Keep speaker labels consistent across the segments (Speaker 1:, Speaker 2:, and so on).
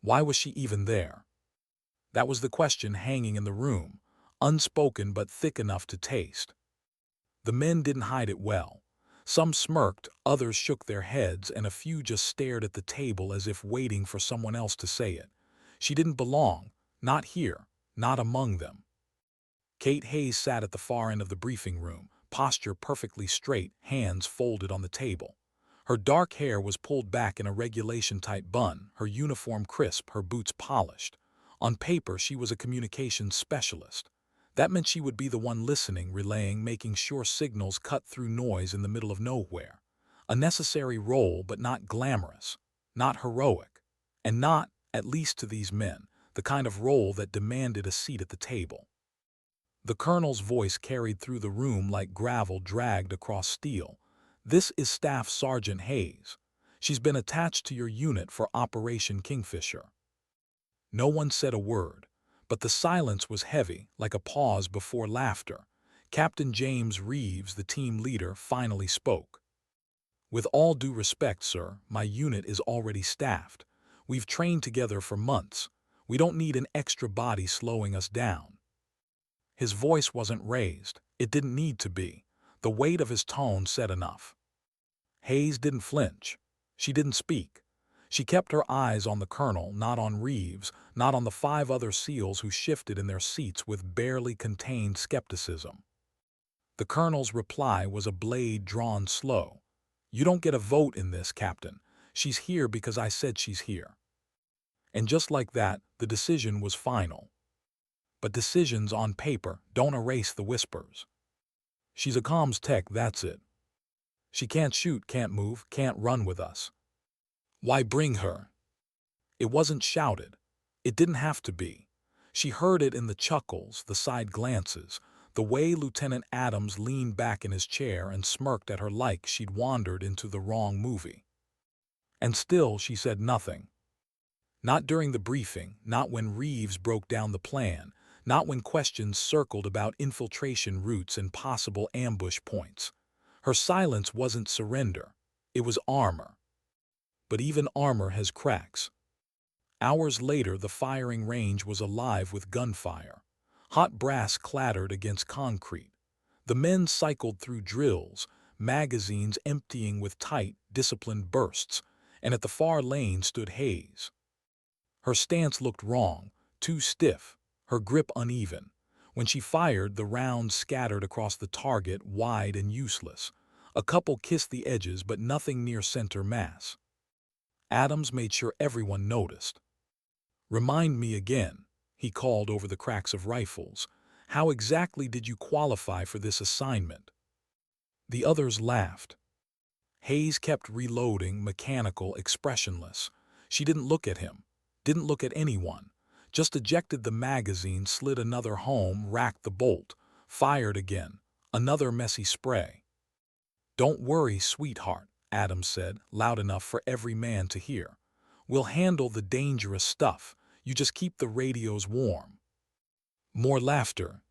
Speaker 1: Why was she even there? That was the question hanging in the room, unspoken but thick enough to taste. The men didn't hide it well. Some smirked, others shook their heads, and a few just stared at the table as if waiting for someone else to say it. She didn't belong, not here, not among them. Kate Hayes sat at the far end of the briefing room, posture perfectly straight, hands folded on the table. Her dark hair was pulled back in a regulation-type bun, her uniform crisp, her boots polished. On paper, she was a communications specialist. That meant she would be the one listening, relaying, making sure signals cut through noise in the middle of nowhere. A necessary role, but not glamorous, not heroic, and not, at least to these men, the kind of role that demanded a seat at the table. The colonel's voice carried through the room like gravel dragged across steel. "This is Staff Sergeant Hayes. She's been attached to your unit for Operation Kingfisher." No one said a word, but the silence was heavy, like a pause before laughter. Captain James Reeves, the team leader, finally spoke. "With all due respect, sir, my unit is already staffed. We've trained together for months. We don't need an extra body slowing us down." His voice wasn't raised. It didn't need to be. The weight of his tone said enough. Hayes didn't flinch. She didn't speak. She kept her eyes on the colonel, not on Reeves, not on the 5 other SEALs who shifted in their seats with barely contained skepticism. The colonel's reply was a blade drawn slow. "You don't get a vote in this, Captain. She's here because I said she's here." And just like that, the decision was final. But decisions on paper don't erase the whispers. "She's a comms tech, that's it. She can't shoot, can't move, can't run with us. Why bring her?" It wasn't shouted. It didn't have to be. She heard it in the chuckles, the side glances, the way Lieutenant Adams leaned back in his chair and smirked at her like she'd wandered into the wrong movie. And still she said nothing. Not during the briefing, not when Reeves broke down the plan, not when questions circled about infiltration routes and possible ambush points. Her silence wasn't surrender. It was armor. But even armor has cracks. Hours later, the firing range was alive with gunfire. Hot brass clattered against concrete. The men cycled through drills, magazines emptying with tight, disciplined bursts, and at the far lane stood Hayes. Her stance looked wrong, too stiff, her grip uneven. When she fired, the rounds scattered across the target, wide and useless. A couple kissed the edges, but nothing near center mass. Adams made sure everyone noticed. "Remind me again," he called over the cracks of rifles. "How exactly did you qualify for this assignment?" The others laughed. Hayes kept reloading, mechanical, expressionless. She didn't look at him, didn't look at anyone. Just ejected the magazine, slid another home, racked the bolt, fired again, another messy spray. "Don't worry, sweetheart," Adams said, loud enough for every man to hear. "We'll handle the dangerous stuff. You just keep the radios warm." More laughter.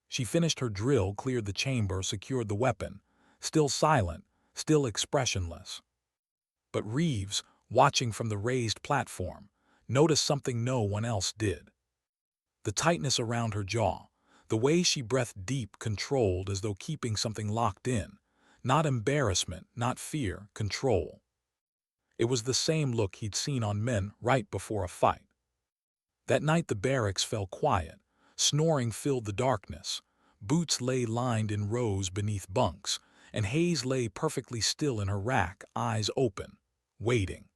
Speaker 1: She finished her drill, cleared the chamber, secured the weapon. Still silent, still expressionless. But Reeves, watching from the raised platform, noticed something no one else did. The tightness around her jaw, the way she breathed deep, controlled, as though keeping something locked in. Not embarrassment, not fear, control. It was the same look he'd seen on men right before a fight. That night the barracks fell quiet. Snoring filled the darkness. Boots lay lined in rows beneath bunks, and Hayes lay perfectly still in her rack, eyes open, waiting.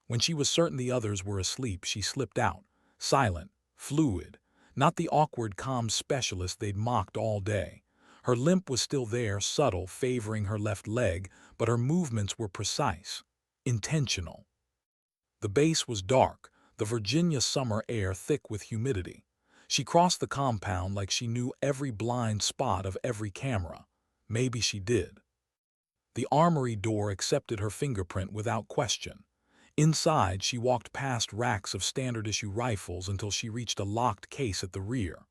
Speaker 1: When she was certain the others were asleep, she slipped out, silent, fluid, not the awkward comms specialist they'd mocked all day. Her limp was still there, subtle, favoring her left leg, but her movements were precise, intentional. The base was dark, the Virginia summer air thick with humidity. She crossed the compound like she knew every blind spot of every camera. Maybe she did. The armory door accepted her fingerprint without question. Inside, she walked past racks of standard-issue rifles until she reached a locked case at the rear.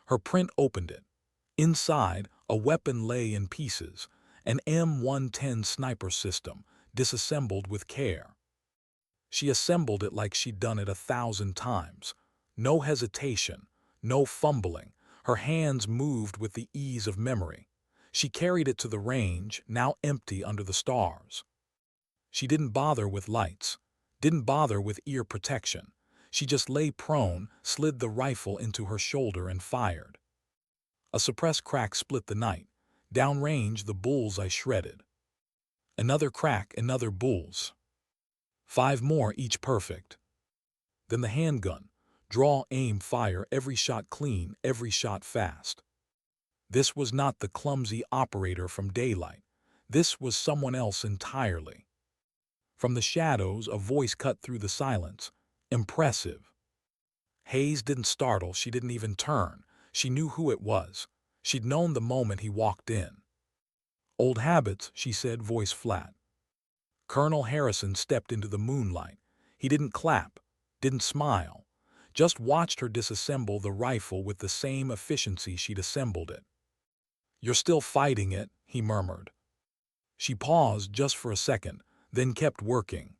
Speaker 1: Her print opened it. Inside, a weapon lay in pieces, an M110 sniper system, disassembled with care. She assembled it like she'd done it 1,000 times. No hesitation, no fumbling. Her hands moved with the ease of memory. She carried it to the range, now empty under the stars. She didn't bother with lights, didn't bother with ear protection. She just lay prone, slid the rifle into her shoulder and fired. A suppressed crack split the night. Downrange, the bullseye shredded. Another crack, another bull's. 5 more, each perfect. Then the handgun. Draw, aim, fire, every shot clean, every shot fast. This was not the clumsy operator from daylight. This was someone else entirely. From the shadows, a voice cut through the silence. Impressive. Hayes didn't startle, she didn't even turn. She knew who it was. She'd known the moment he walked in. Old habits, she said, voice flat. Colonel Harrison stepped into the moonlight. He didn't clap, didn't smile, just watched her disassemble the rifle with the same efficiency she'd assembled it. "You're still fighting it," he murmured. She paused just for a second, then kept working.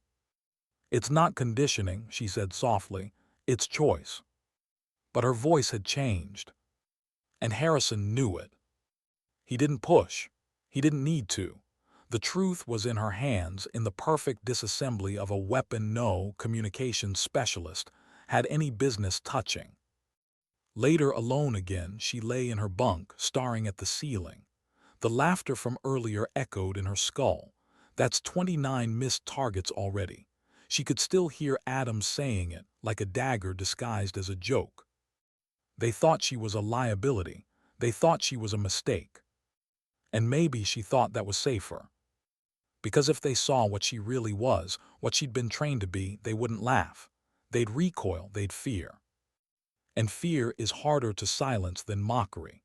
Speaker 1: "It's not conditioning," she said softly. "It's choice." But her voice had changed. And Harrison knew it. He didn't push. He didn't need to. The truth was in her hands, in the perfect disassembly of a weapon no communications specialist had any business touching. Later, alone again, she lay in her bunk, staring at the ceiling. The laughter from earlier echoed in her skull. That's 29 missed targets already. She could still hear Adams saying it, like a dagger disguised as a joke. They thought she was a liability. They thought she was a mistake. And maybe she thought that was safer. Because if they saw what she really was, what she'd been trained to be, they wouldn't laugh. They'd recoil, they'd fear. And fear is harder to silence than mockery.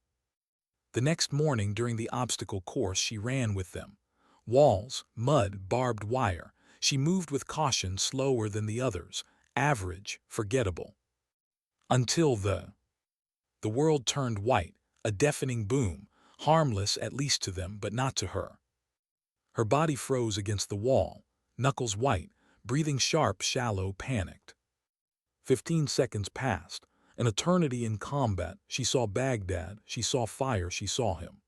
Speaker 1: The next morning during the obstacle course, she ran with them. Walls, mud, barbed wire. She moved with caution, slower than the others, average, forgettable. Until the world turned white, a deafening boom, harmless at least to them, but not to her. Her body froze against the wall, knuckles white, breathing sharp, shallow, panicked. 15 seconds passed, an eternity in combat. She saw Baghdad, she saw fire, she saw him.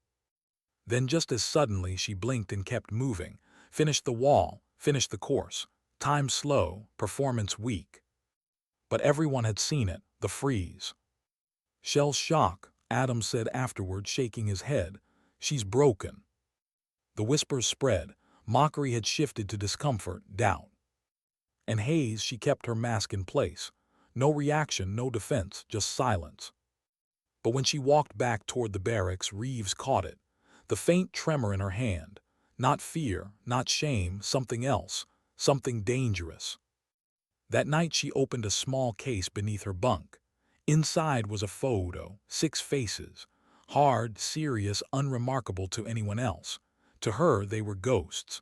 Speaker 1: Then just as suddenly she blinked and kept moving, finished the wall, finished the course. Time slow, performance weak. But everyone had seen it, the freeze. "Shell shock," Adams said afterward, shaking his head. "She's broken." The whispers spread. Mockery had shifted to discomfort, doubt. And Hayes, she kept her mask in place. No reaction, no defense, just silence. But when she walked back toward the barracks, Reeves caught it. The faint tremor in her hand. Not fear, not shame, something else, something dangerous. That night she opened a small case beneath her bunk. Inside was a photo, 6 faces. Hard, serious, unremarkable to anyone else. To her, they were ghosts.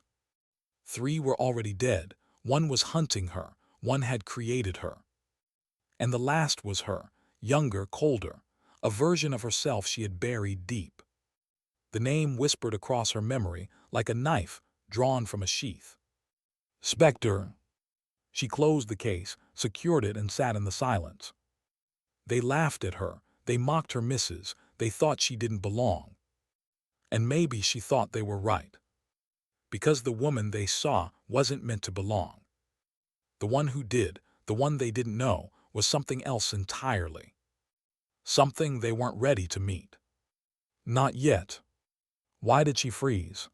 Speaker 1: 3 were already dead. 1 was hunting her. 1 had created her. And the last was her, younger, colder, a version of herself she had buried deep. The name whispered across her memory like a knife drawn from a sheath. "Spectre." She closed the case, secured it, and sat in the silence. They laughed at her. They mocked her misses. They thought she didn't belong. And maybe she thought they were right. Because the woman they saw wasn't meant to belong. The one who did, the one they didn't know, was something else entirely. Something they weren't ready to meet. Not yet. Why did she freeze?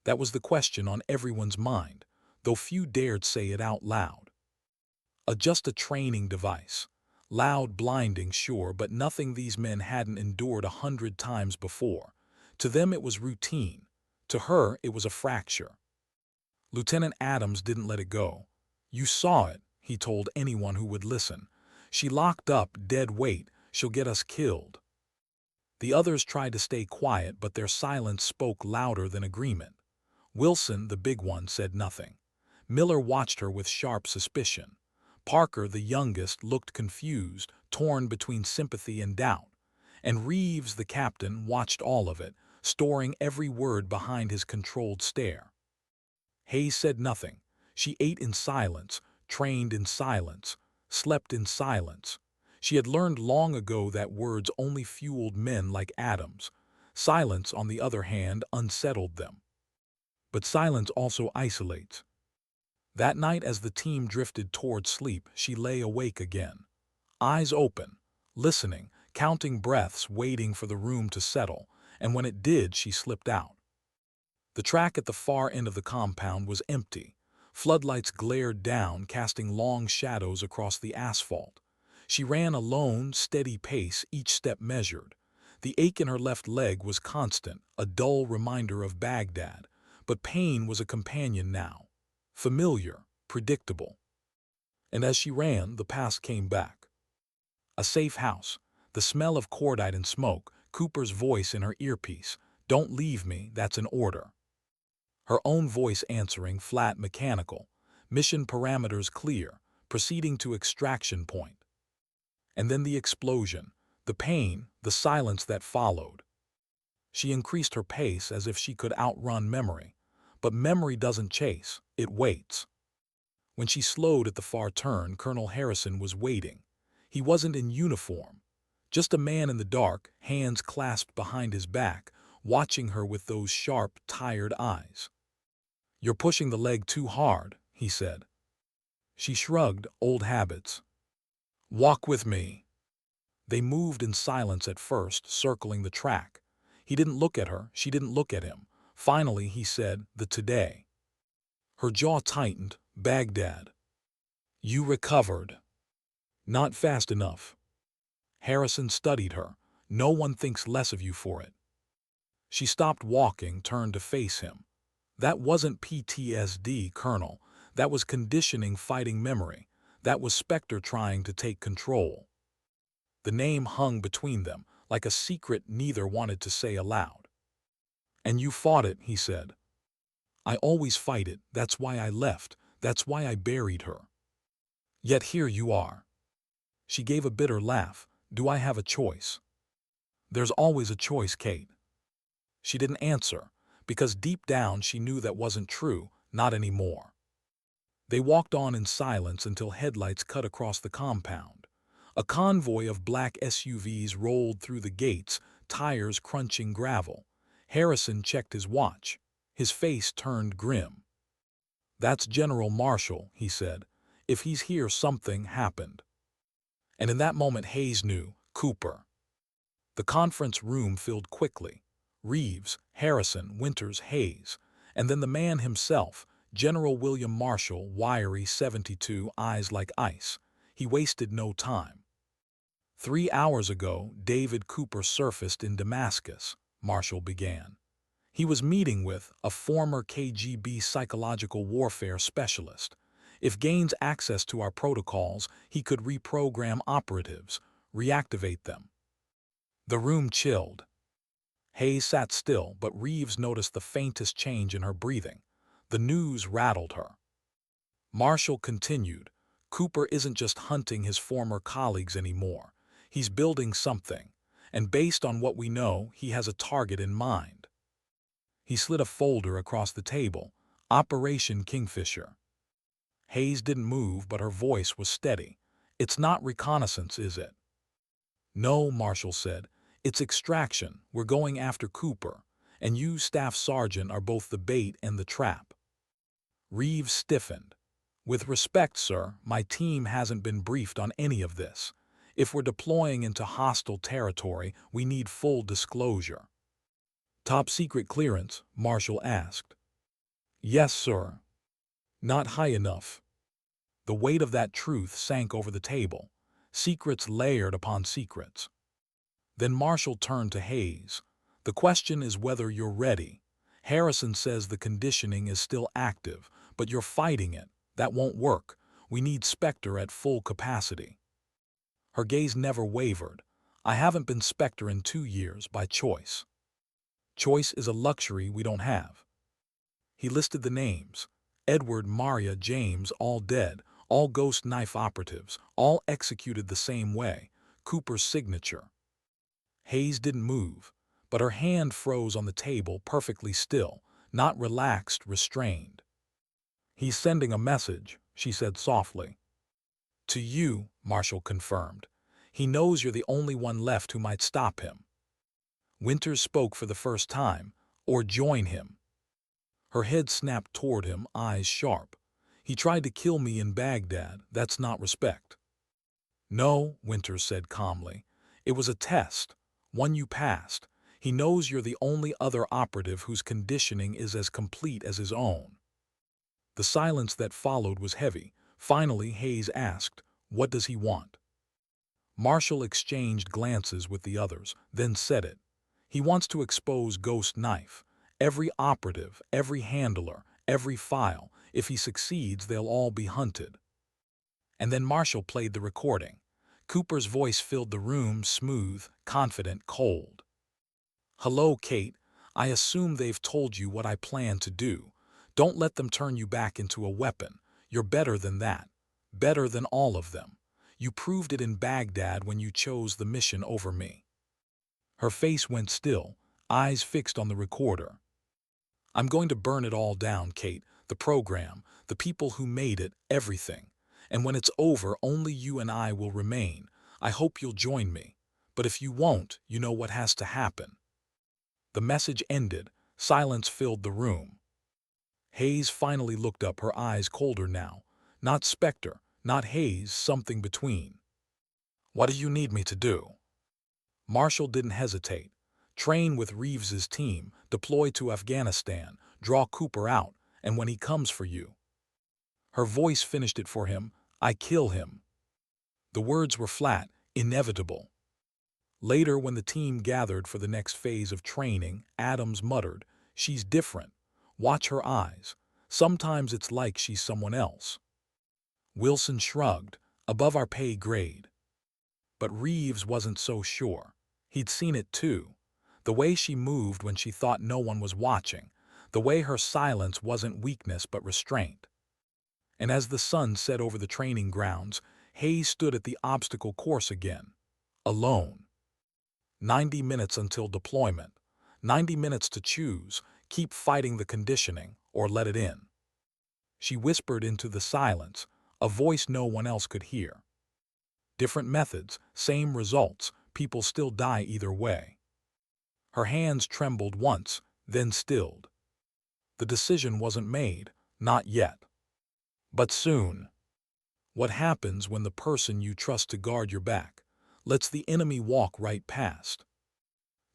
Speaker 1: That was the question on everyone's mind, though few dared say it out loud. Just a training device. Loud, blinding, sure, but nothing these men hadn't endured 100 times before. To them it was routine. To her it was a fracture. Lieutenant Adams didn't let it go. "You saw it," he told anyone who would listen. "She locked up, dead weight. She'll get us killed." The others tried to stay quiet, but their silence spoke louder than agreement. Wilson, the big one, said nothing. Miller watched her with sharp suspicion. Parker, the youngest, looked confused, torn between sympathy and doubt. And Reeves, the captain, watched all of it, storing every word behind his controlled stare. Hayes said nothing. She ate in silence, trained in silence, slept in silence. She had learned long ago that words only fueled men like Adams. Silence, on the other hand, unsettled them. But silence also isolates. That night, as the team drifted toward sleep, she lay awake again. Eyes open, listening, counting breaths, waiting for the room to settle, and when it did, she slipped out. The track at the far end of the compound was empty. Floodlights glared down, casting long shadows across the asphalt. She ran a lone, steady pace, each step measured. The ache in her left leg was constant, a dull reminder of Baghdad, but pain was a companion now. Familiar, predictable. And as she ran, the past came back. A safe house, the smell of cordite and smoke, Cooper's voice in her earpiece. "Don't leave me, that's an order." Her own voice answering, flat, mechanical. Mission parameters clear, proceeding to extraction point. And then the explosion, the pain, the silence that followed. She increased her pace as if she could outrun memory. But memory doesn't chase, it waits. When she slowed at the far turn, Colonel Harrison was waiting. He wasn't in uniform. Just a man in the dark, hands clasped behind his back, watching her with those sharp, tired eyes. "You're pushing the leg too hard," he said. She shrugged, old habits. "Walk with me." They moved in silence at first, circling the track. He didn't look at her, she didn't look at him. Finally, he said, "The today." Her jaw tightened. "Baghdad." "You recovered." "Not fast enough." Harrison studied her. "No one thinks less of you for it." She stopped walking, turned to face him. "That wasn't PTSD, Colonel. That was conditioning fighting memory. That was Spectre trying to take control." The name hung between them, like a secret neither wanted to say aloud. "And you fought it," he said. "I always fight it. That's why I left. That's why I buried her. Yet here you are." She gave a bitter laugh. "Do I have a choice?" "There's always a choice, Kate." She didn't answer, because deep down she knew that wasn't true, not anymore. They walked on in silence until headlights cut across the compound. A convoy of black SUVs rolled through the gates, tires crunching gravel. Harrison checked his watch. His face turned grim. "That's General Marshall," he said. "If he's here, something happened." And in that moment Hayes knew. Cooper. The conference room filled quickly. Reeves, Harrison, Winters, Hayes. And then the man himself, General William Marshall, wiry, 72, eyes like ice. He wasted no time. 3 hours ago, David Cooper surfaced in Damascus, Marshall began. He was meeting with a former KGB psychological warfare specialist. If gains access to our protocols, he could reprogram operatives, reactivate them. The room chilled. Hayes sat still, but Reeves noticed the faintest change in her breathing. The news rattled her. Marshall continued, "Cooper isn't just hunting his former colleagues anymore. He's building something, and based on what we know, he has a target in mind." He slid a folder across the table. "Operation Kingfisher." Hayes didn't move, but her voice was steady. "It's not reconnaissance, is it?" "No," Marshall said. "It's extraction. We're going after Cooper, and you, Staff Sergeant, are both the bait and the trap." Reeves stiffened. "With respect, sir, my team hasn't been briefed on any of this. If we're deploying into hostile territory, we need full disclosure." "Top secret clearance?" Marshall asked. "Yes, sir." "Not high enough." The weight of that truth sank over the table. Secrets layered upon secrets. Then Marshall turned to Hayes. "The question is whether you're ready. Harrison says the conditioning is still active, but you're fighting it. That won't work. We need Spectre at full capacity." Her gaze never wavered. "I haven't been Spectre in 2 years by choice. Choice is a luxury we don't have." He listed the names. Edward, Maria, James, all dead, all ghost knife operatives, all executed the same way. Cooper's signature. Hayes didn't move, but her hand froze on the table, perfectly still, not relaxed, restrained. "He's sending a message," she said softly. To you, Marshall confirmed. He knows you're the only one left who might stop him. Winters spoke for the first time. Or join him. Her head snapped toward him, eyes sharp. He tried to kill me in Baghdad. That's not respect. No, Winters said calmly. It was a test. One you passed. He knows you're the only other operative whose conditioning is as complete as his own. The silence that followed was heavy. Finally, Hayes asked, "What does he want?" Marshall exchanged glances with the others, then said it. He wants to expose Ghost Knife. Every operative, every handler, every file. If he succeeds, they'll all be hunted. And then Marshall played the recording. Cooper's voice filled the room, smooth, confident, cold. Hello, Kate. I assume they've told you what I plan to do. Don't let them turn you back into a weapon. You're better than that. Better than all of them. You proved it in Baghdad when you chose the mission over me. Her face went still, eyes fixed on the recorder. I'm going to burn it all down, Kate. The program, the people who made it, everything. And when it's over, only you and I will remain. I hope you'll join me. But if you won't, you know what has to happen. The message ended. Silence filled the room. Hayes finally looked up, her eyes colder now. Not Spectre, not Hayes, something between. What do you need me to do? Marshall didn't hesitate. Train with Reeves's team, deploy to Afghanistan, draw Cooper out, and when he comes for you. Her voice finished it for him. I kill him. The words were flat, inevitable. Later, when the team gathered for the next phase of training, Adams muttered, "She's different. Watch her eyes. Sometimes it's like she's someone else." Wilson shrugged, above our pay grade. But Reeves wasn't so sure. He'd seen it too. The way she moved when she thought no one was watching. The way her silence wasn't weakness but restraint. And as the sun set over the training grounds, Hayes stood at the obstacle course again. Alone. 90 minutes until deployment. 90 minutes to choose, keep fighting the conditioning, or let it in. She whispered into the silence, a voice no one else could hear. Different methods, same results, people still die either way. Her hands trembled once, then stilled. The decision wasn't made, not yet. But soon. What happens when the person you trust to guard your back lets the enemy walk right past?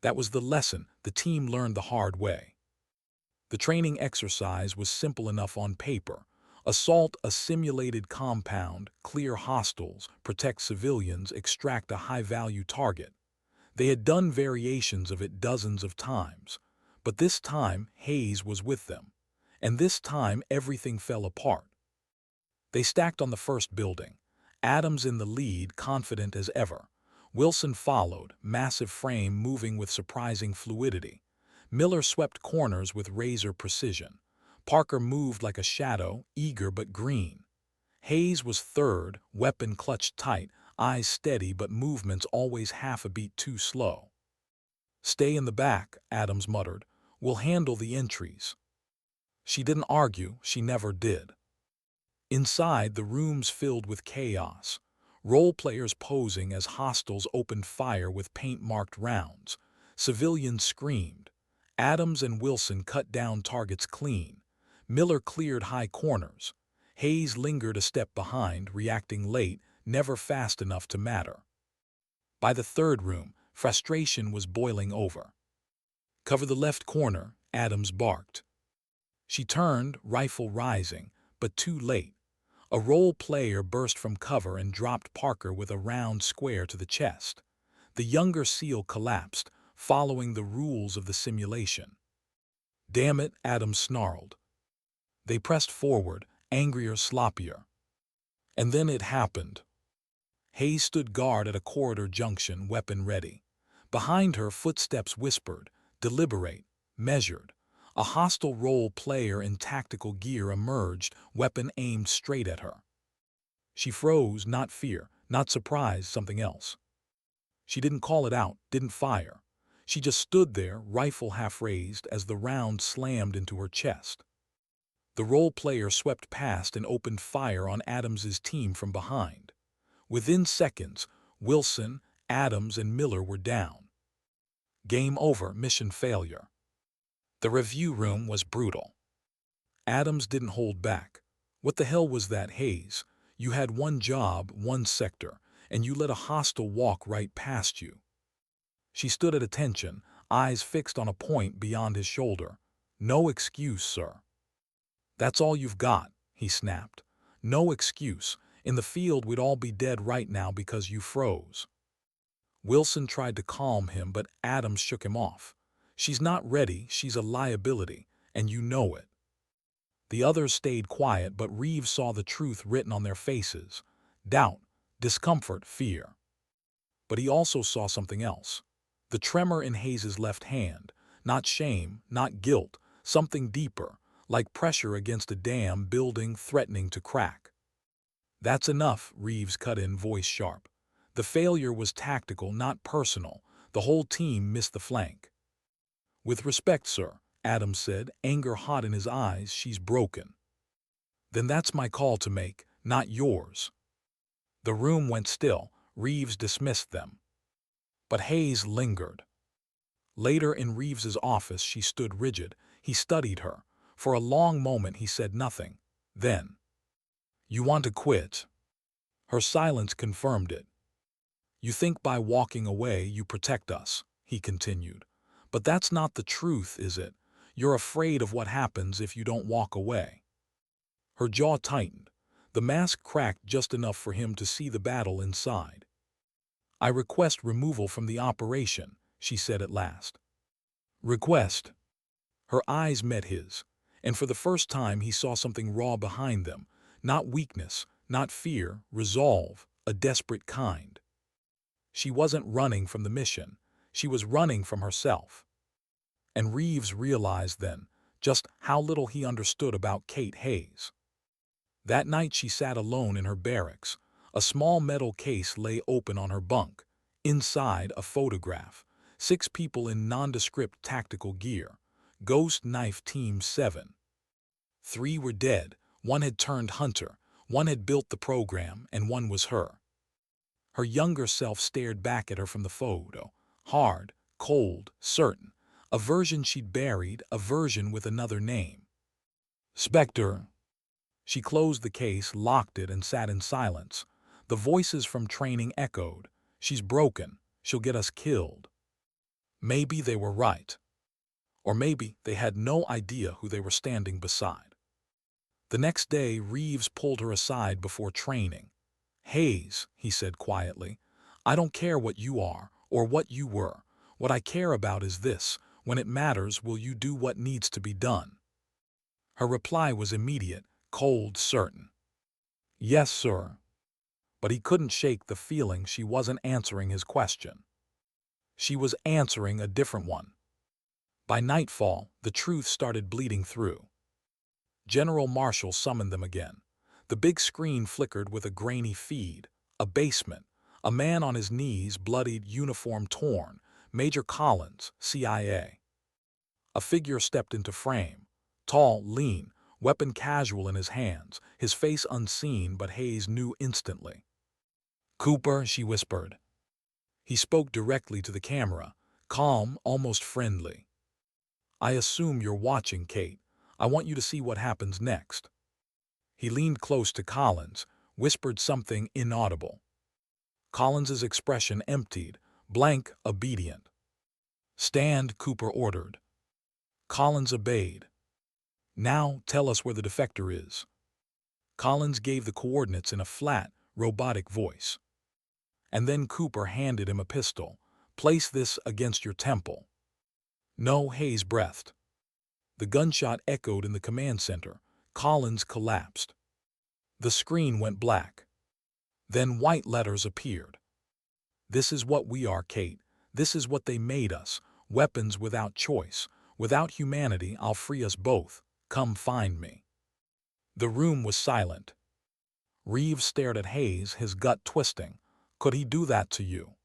Speaker 1: That was the lesson the team learned the hard way. The training exercise was simple enough on paper. Assault a simulated compound, clear hostiles, protect civilians, extract a high-value target. They had done variations of it dozens of times. But this time, Hayes was with them. And this time, everything fell apart. They stacked on the first building. Adams in the lead, confident as ever. Wilson followed, massive frame moving with surprising fluidity. Miller swept corners with razor precision. Parker moved like a shadow, eager but green. Hayes was third, weapon clutched tight, eyes steady but movements always half a beat too slow. Stay in the back, Adams muttered. We'll handle the entries. She didn't argue, she never did. Inside, the rooms filled with chaos. Role players posing as hostiles opened fire with paint-marked rounds. Civilians screamed. Adams and Wilson cut down targets clean. Miller cleared high corners. Hayes lingered a step behind, reacting late, never fast enough to matter. By the third room, frustration was boiling over. Cover the left corner, Adams barked. She turned, rifle rising, but too late. A role player burst from cover and dropped Parker with a round square to the chest. The younger SEAL collapsed, following the rules of the simulation. Damn it, Adams snarled. They pressed forward, angrier, sloppier. And then it happened. Hayes stood guard at a corridor junction, weapon ready. Behind her, footsteps whispered, deliberate, measured. A hostile role player in tactical gear emerged, weapon aimed straight at her. She froze, not fear, not surprise, something else. She didn't call it out, didn't fire. She just stood there, rifle half raised, as the round slammed into her chest. The role player swept past and opened fire on Adams's team from behind. Within seconds, Wilson, Adams, and Miller were down. Game over, mission failure. The review room was brutal. Adams didn't hold back. What the hell was that, Hayes? You had one job, one sector, and you let a hostile walk right past you. She stood at attention, eyes fixed on a point beyond his shoulder. No excuse, sir. That's all you've got, he snapped. No excuse. In the field we'd all be dead right now because you froze. Wilson tried to calm him, but Adams shook him off. She's not ready, she's a liability, and you know it. The others stayed quiet, but Reeves saw the truth written on their faces. Doubt, discomfort, fear. But he also saw something else. The tremor in Hayes's left hand. Not shame, not guilt, something deeper, like pressure against a dam building, threatening to crack. That's enough, Reeves cut in, voice sharp. The failure was tactical, not personal. The whole team missed the flank. With respect, sir, Adams said, anger hot in his eyes, she's broken. Then that's my call to make, not yours. The room went still. Reeves dismissed them. But Hayes lingered. Later in Reeves's office she stood rigid. He studied her. For a long moment he said nothing. Then, "You want to quit?" Her silence confirmed it. "You think by walking away you protect us," he continued. "But that's not the truth, is it? You're afraid of what happens if you don't walk away." Her jaw tightened. The mask cracked just enough for him to see the battle inside. "I request removal from the operation," she said at last. "Request?" Her eyes met his, and for the first time he saw something raw behind them. Not weakness, not fear, resolve, a desperate kind. She wasn't running from the mission. She was running from herself. And Reeves realized then just how little he understood about Kate Hayes. That night she sat alone in her barracks. A small metal case lay open on her bunk. Inside, a photograph. 6 people in nondescript tactical gear. Ghost Knife Team 7. 3 were dead. 1 had turned hunter. 1 had built the program, and 1 was her. Her younger self stared back at her from the photo. Hard, cold, certain. A version she'd buried, a version with another name. "Spectre." She closed the case, locked it, and sat in silence. The voices from training echoed. "She's broken. She'll get us killed." Maybe they were right. Or maybe they had no idea who they were standing beside. The next day, Reeves pulled her aside before training. "Hayes," he said quietly, "I don't care what you are or what you were. What I care about is this. When it matters, will you do what needs to be done?" Her reply was immediate, cold, certain. "Yes, sir." But he couldn't shake the feeling she wasn't answering his question. She was answering a different one. By nightfall, the truth started bleeding through. General Marshall summoned them again. The big screen flickered with a grainy feed. A basement. A man on his knees, bloodied, uniform torn. Major Collins, CIA. A figure stepped into frame. Tall, lean, weapon casual in his hands, his face unseen, but Hayes knew instantly. "Cooper," she whispered. He spoke directly to the camera, calm, almost friendly. "I assume you're watching, Kate. I want you to see what happens next." He leaned close to Collins, whispered something inaudible. Collins's expression emptied, blank, obedient. "Stand," Cooper ordered. Collins obeyed. "Now tell us where the defector is." Collins gave the coordinates in a flat, robotic voice. And then Cooper handed him a pistol. "Place this against your temple." "No," Hayes breathed. The gunshot echoed in the command center. Collins collapsed. The screen went black. Then white letters appeared. "This is what we are, Kate. This is what they made us. Weapons without choice. Without humanity, I'll free us both. Come find me." The room was silent. Reeves stared at Hayes, his gut twisting. "Could he do that to you?"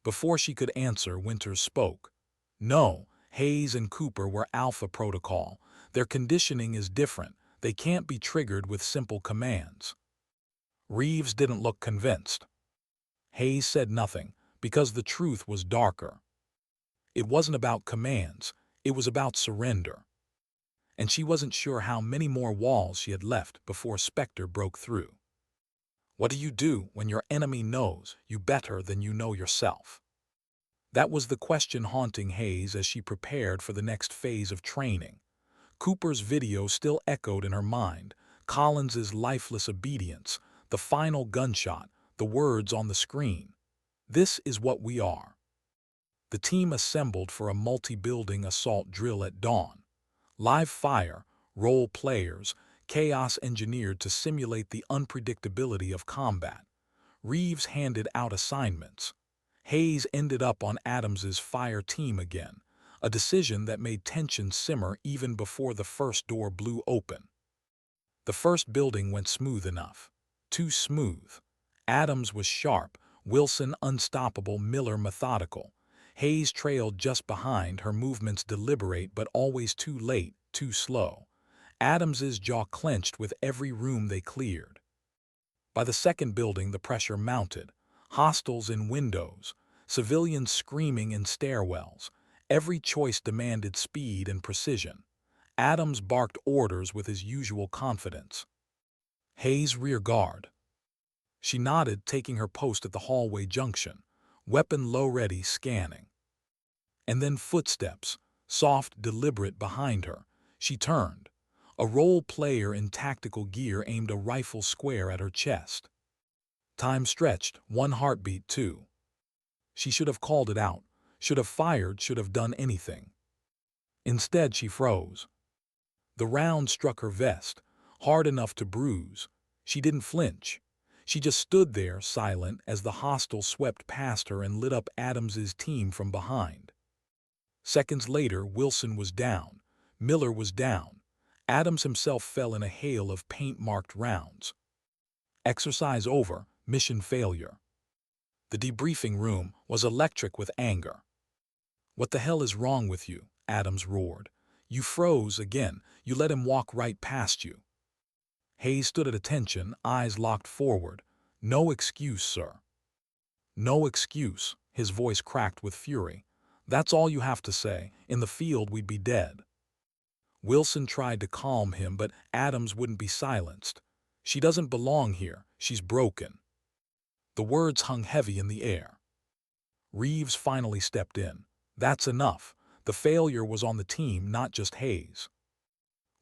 Speaker 1: Before she could answer, Winters spoke. "No, Hayes and Cooper were Alpha Protocol. Their conditioning is different. They can't be triggered with simple commands. Reeves didn't look convinced. Hayes said nothing, because the truth was darker. It wasn't about commands, it was about surrender. And she wasn't sure how many more walls she had left before Spectre broke through. What do you do when your enemy knows you better than you know yourself? That was the question haunting Hayes as she prepared for the next phase of training. Cooper's video still echoed in her mind, Collins's lifeless obedience, the final gunshot, the words on the screen. This is what we are. The team assembled for a multi-building assault drill at dawn. Live fire, role players, chaos engineered to simulate the unpredictability of combat. Reeves handed out assignments. Hayes ended up on Adams's fire team again, a decision that made tension simmer even before the first door blew open. The first building went smooth enough. Too smooth. Adams was sharp, Wilson unstoppable, Miller methodical. Hayes trailed just behind, her movements deliberate but always too late, too slow. Adams's jaw clenched with every room they cleared. By the second building the pressure mounted. Hostiles in windows, civilians screaming in stairwells. Every choice demanded speed and precision. Adams barked orders with his usual confidence. Hayes rear guard. She nodded, taking her post at the hallway junction, weapon low ready, scanning. And then footsteps, soft, deliberate behind her. She turned. A role player in tactical gear aimed a rifle square at her chest. Time stretched, one heartbeat too. She should have called it out, should have fired, should have done anything. Instead she froze. The round struck her vest, hard enough to bruise. She didn't flinch. She just stood there, silent, as the hostile swept past her and lit up Adams's team from behind. Seconds later, Wilson was down. Miller was down. Adams himself fell in a hail of paint-marked rounds. Exercise over, mission failure. The debriefing room was electric with anger. "What the hell is wrong with you?" Adams roared. "You froze again. You let him walk right past you." Hayes stood at attention, eyes locked forward. "No excuse, sir." "No excuse," his voice cracked with fury. "That's all you have to say. In the field we'd be dead." Wilson tried to calm him, but Adams wouldn't be silenced. "She doesn't belong here. She's broken." The words hung heavy in the air. Reeves finally stepped in. "That's enough. The failure was on the team, not just Hayes."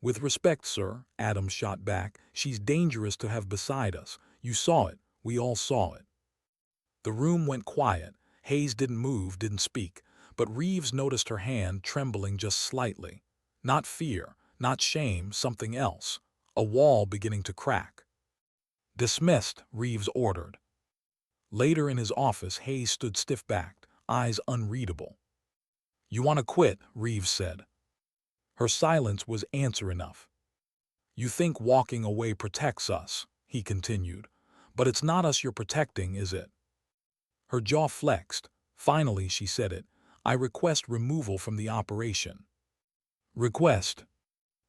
Speaker 1: "With respect, sir," Adams shot back, "she's dangerous to have beside us. You saw it. We all saw it." The room went quiet. Hayes didn't move, didn't speak, but Reeves noticed her hand trembling just slightly. Not fear, not shame, something else. A wall beginning to crack. "Dismissed," Reeves ordered. Later in his office, Hayes stood stiff-backed, eyes unreadable. "You want to quit?" Reeves said. Her silence was answer enough. "You think walking away protects us," he continued. "But it's not us you're protecting, is it?" Her jaw flexed. Finally she said it. "I request removal from the operation." "Request?"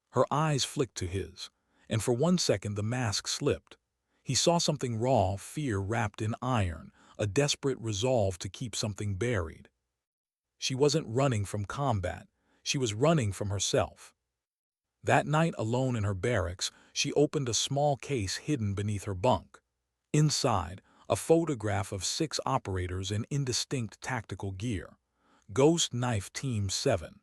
Speaker 1: Her eyes flicked to his, and for 1 second the mask slipped. He saw something raw, fear wrapped in iron, a desperate resolve to keep something buried. She wasn't running from combat. She was running from herself. That night, alone in her barracks, she opened a small case hidden beneath her bunk. Inside, a photograph of 6 operators in indistinct tactical gear. Ghost Knife Team 7.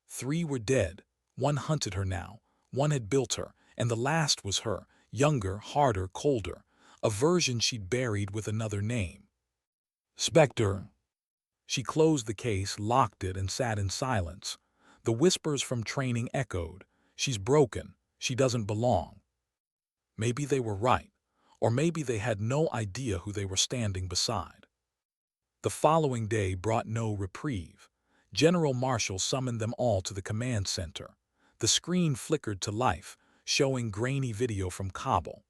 Speaker 1: 3 were dead. 1 hunted her now. 1 had built her, and the last was her, younger, harder, colder, a version she'd buried with another name. "Spectre." She closed the case, locked it, and sat in silence. The whispers from training echoed. "She's broken. She doesn't belong." Maybe they were right, or maybe they had no idea who they were standing beside. The following day brought no reprieve. General Marshall summoned them all to the command center. The screen flickered to life, showing grainy video from Kabul.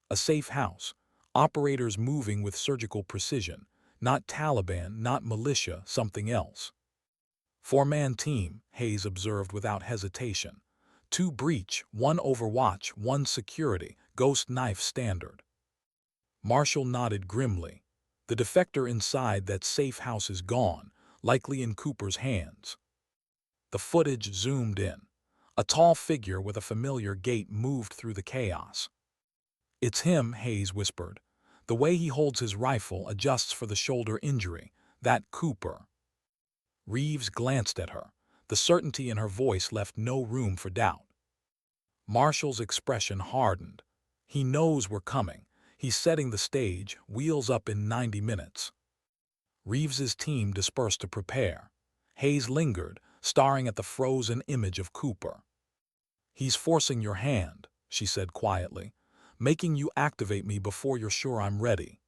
Speaker 1: A safe house, operators moving with surgical precision, not Taliban, not militia, something else. 4-man team, Hayes observed without hesitation. 2 breach, 1 overwatch, 1 security, ghost knife standard. Marshall nodded grimly. The defector inside that safe house is gone, likely in Cooper's hands. The footage zoomed in. A tall figure with a familiar gait moved through the chaos. "It's him," Hayes whispered. "The way he holds his rifle adjusts for the shoulder injury. That Cooper." Reeves glanced at her. The certainty in her voice left no room for doubt. Marshall's expression hardened. "He knows we're coming. He's setting the stage, wheels up in 90 minutes. Reeves's team dispersed to prepare. Hayes lingered, staring at the frozen image of Cooper. "He's forcing your hand," she said quietly, "making you activate me before you're sure I'm ready."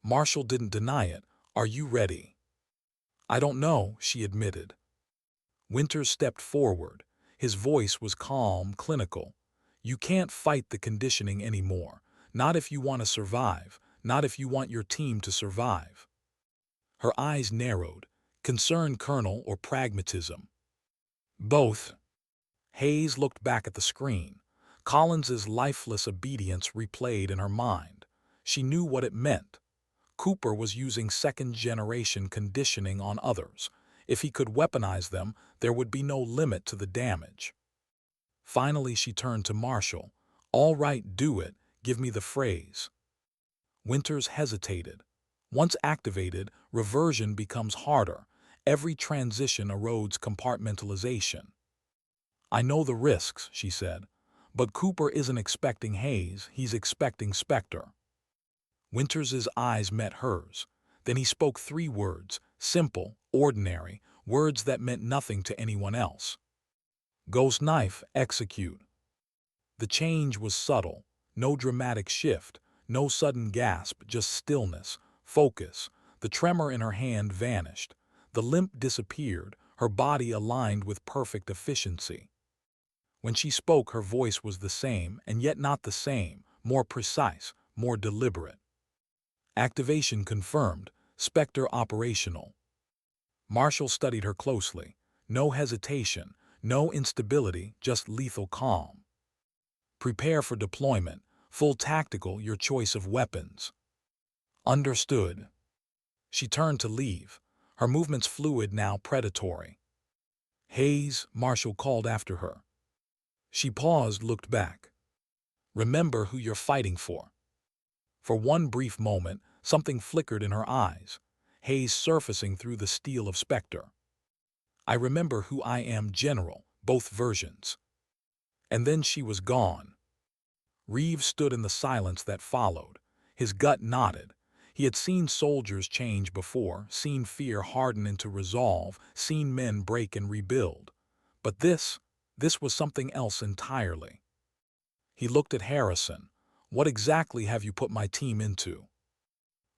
Speaker 1: Marshall didn't deny it. "Are you ready?" "I don't know," she admitted. Winters stepped forward. His voice was calm, clinical. "You can't fight the conditioning anymore. Not if you want to survive. Not if you want your team to survive." Her eyes narrowed. Concern, Colonel, or pragmatism? "Both." Hayes looked back at the screen. Collins's lifeless obedience replayed in her mind. She knew what it meant. Cooper was using second-generation conditioning on others. If he could weaponize them, there would be no limit to the damage. Finally, she turned to Marshall. "All right, do it. Give me the phrase." Winters hesitated. Once activated, reversion becomes harder. Every transition erodes compartmentalization. "I know the risks," she said. "But Cooper isn't expecting Hayes, he's expecting Spectre." Winters's eyes met hers. Then he spoke 3 words, simple, ordinary, words that meant nothing to anyone else. "Ghost knife, execute." The change was subtle. No dramatic shift, no sudden gasp, just stillness, focus. The tremor in her hand vanished. The limp disappeared, her body aligned with perfect efficiency. When she spoke, her voice was the same, and yet not the same, more precise, more deliberate. "Activation confirmed. Spectre operational." Marshall studied her closely. No hesitation, no instability, just lethal calm. "Prepare for deployment. Full tactical, your choice of weapons." "Understood." She turned to leave. Her movements fluid, now predatory. "Hayes," Marshall called after her. She paused, looked back. "Remember who you're fighting for." For one brief moment, something flickered in her eyes. Hayes surfacing through the steel of Spectre. "I remember who I am, General," both versions. And then she was gone. Reeves stood in the silence that followed. His gut knotted. He had seen soldiers change before, seen fear harden into resolve, seen men break and rebuild. But this was something else entirely. He looked at Harrison. "What exactly have you put my team into?"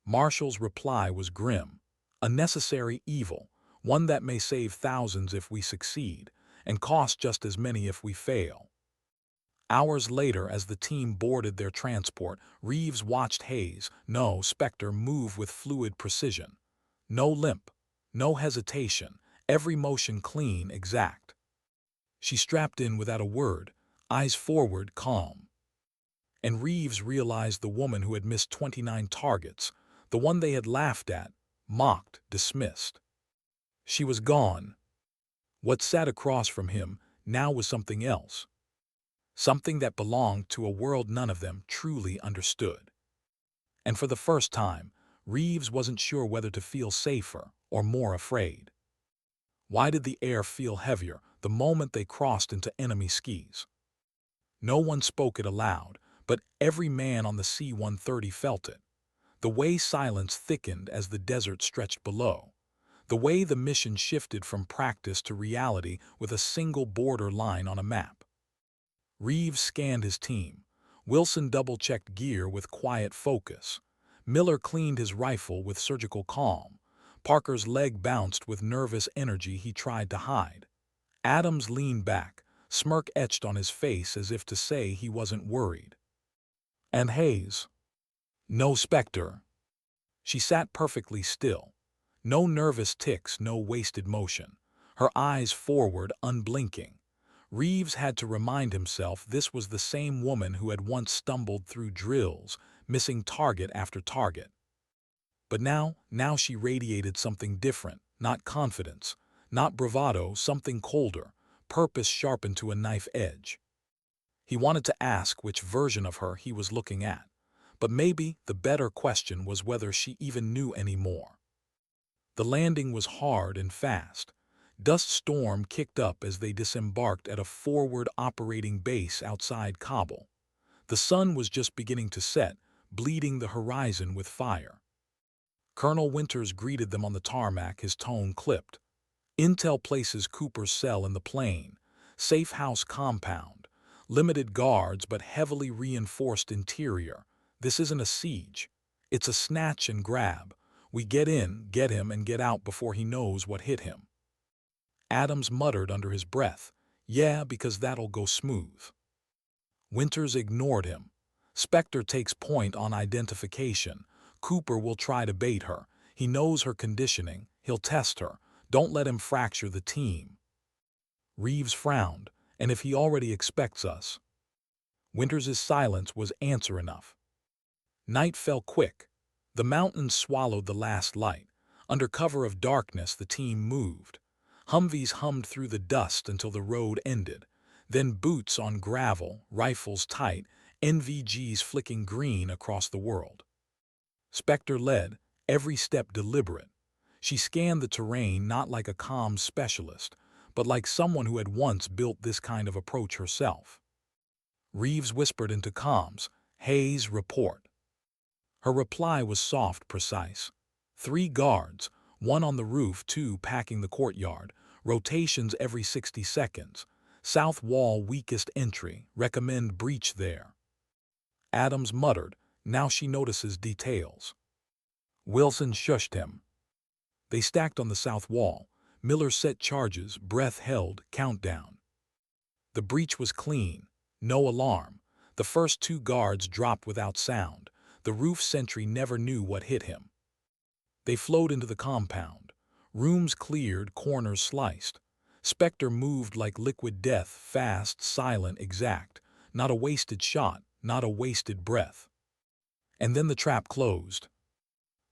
Speaker 1: Marshall's reply was grim. "A necessary evil, one that may save thousands if we succeed, and cost just as many if we fail." Hours later, as the team boarded their transport, Reeves watched Hayes, no Spectre, move with fluid precision. No limp, no hesitation, every motion clean, exact. She strapped in without a word, eyes forward, calm. And Reeves realized the woman who had missed 29 targets, the one they had laughed at, mocked, dismissed. She was gone. What sat across from him now was something else. Something that belonged to a world none of them truly understood. And for the first time, Reeves wasn't sure whether to feel safer or more afraid. Why did the air feel heavier the moment they crossed into enemy skis? No one spoke it aloud, but every man on the C-130 felt it. The way silence thickened as the desert stretched below. The way the mission shifted from practice to reality with a single border line on a map. Reeves scanned his team. Wilson double-checked gear with quiet focus. Miller cleaned his rifle with surgical calm. Parker's leg bounced with nervous energy he tried to hide. Adams leaned back, smirk etched on his face as if to say he wasn't worried. And Hayes? No Spectre. She sat perfectly still. No nervous tics, no wasted motion. Her eyes forward, unblinking. Reeves had to remind himself this was the same woman who had once stumbled through drills, missing target after target. But now she radiated something different, not confidence, not bravado, something colder, purpose sharpened to a knife edge. He wanted to ask which version of her he was looking at, but maybe the better question was whether she even knew anymore. The landing was hard and fast. Dust storm kicked up as they disembarked at a forward operating base outside Kabul. The sun was just beginning to set, bleeding the horizon with fire. Colonel Winters greeted them on the tarmac, his tone clipped. Intel places Cooper's cell in the plane. Safe house compound. Limited guards but heavily reinforced interior. This isn't a siege. It's a snatch and grab. We get in, get him, and get out before he knows what hit him. Adams muttered under his breath, "Yeah, because that'll go smooth." Winters ignored him. Spectre takes point on identification. Cooper will try to bait her. He knows her conditioning. He'll test her. Don't let him fracture the team. Reeves frowned. And if he already expects us? Winters' silence was answer enough. Night fell quick. The mountains swallowed the last light. Under cover of darkness, the team moved. Humvees hummed through the dust until the road ended. Then boots on gravel, rifles tight, NVGs flicking green across the world. Spectre led, every step deliberate. She scanned the terrain not like a comms specialist, but like someone who had once built this kind of approach herself. Reeves whispered into comms, "Hayes, report." Her reply was soft, precise. 3 guards, 1 on the roof, 2 packing the courtyard, rotations every 60 seconds. South wall weakest entry, recommend breach there. Adams muttered, now she notices details. Wilson shushed him. They stacked on the south wall. Miller set charges, breath held, countdown. The breach was clean, no alarm. The first 2 guards dropped without sound. The roof sentry never knew what hit him. They flowed into the compound. Rooms cleared, corners sliced. Spectre moved like liquid death, fast, silent, exact. Not a wasted shot, not a wasted breath. And then the trap closed.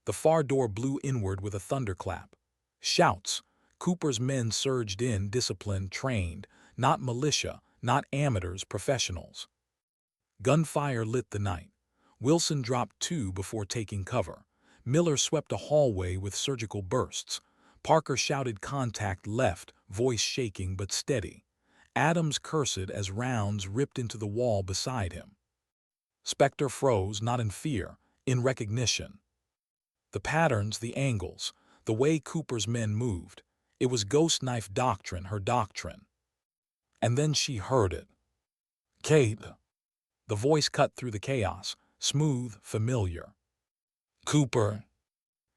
Speaker 1: The far door blew inward with a thunderclap. Shouts. Cooper's men surged in, disciplined, trained. Not militia, not amateurs, professionals. Gunfire lit the night. Wilson dropped 2 before taking cover. Miller swept a hallway with surgical bursts. Parker shouted contact left, voice shaking but steady. Adams cursed as rounds ripped into the wall beside him. Spectre froze, not in fear, in recognition. The patterns, the angles, the way Cooper's men moved. It was ghost knife doctrine, her doctrine. And then she heard it. "Kate." The voice cut through the chaos, smooth, familiar. "Cooper."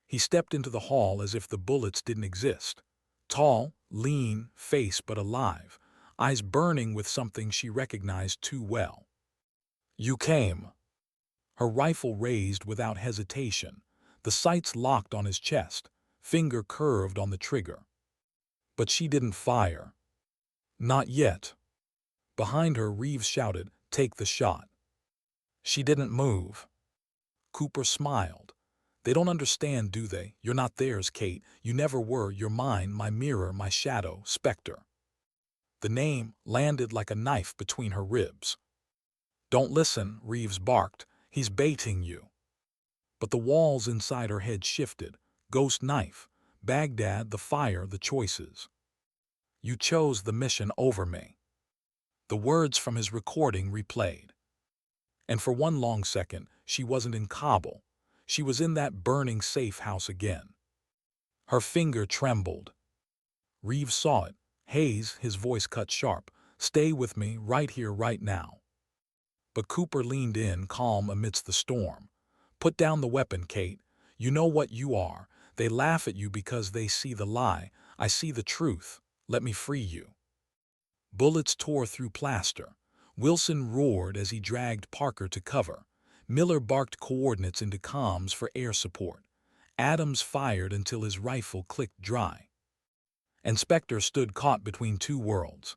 Speaker 1: He stepped into the hall as if the bullets didn't exist. Tall, lean, face but alive, eyes burning with something she recognized too well. "You came." Her rifle raised without hesitation, the sights locked on his chest, finger curved on the trigger. But she didn't fire. Not yet. Behind her, Reeves shouted, "Take the shot." She didn't move. Cooper smiled. "They don't understand, do they? You're not theirs, Kate. You never were. You're mine, my mirror, my shadow, Spectre." The name landed like a knife between her ribs. "Don't listen," Reeves barked. "He's baiting you." But the walls inside her head shifted. Ghost knife. Baghdad, the fire, the choices. "You chose the mission over me." The words from his recording replayed. And for one long second, she wasn't in Kabul. She was in that burning safe house again. Her finger trembled. Reeves saw it. "Hayes," his voice cut sharp, "stay with me, right here, right now." But Cooper leaned in, calm amidst the storm. "Put down the weapon, Kate. You know what you are. They laugh at you because they see the lie. I see the truth. Let me free you." Bullets tore through plaster. Wilson roared as he dragged Parker to cover. Miller barked coordinates into comms for air support. Adams fired until his rifle clicked dry. And Spectre stood caught between 2 worlds.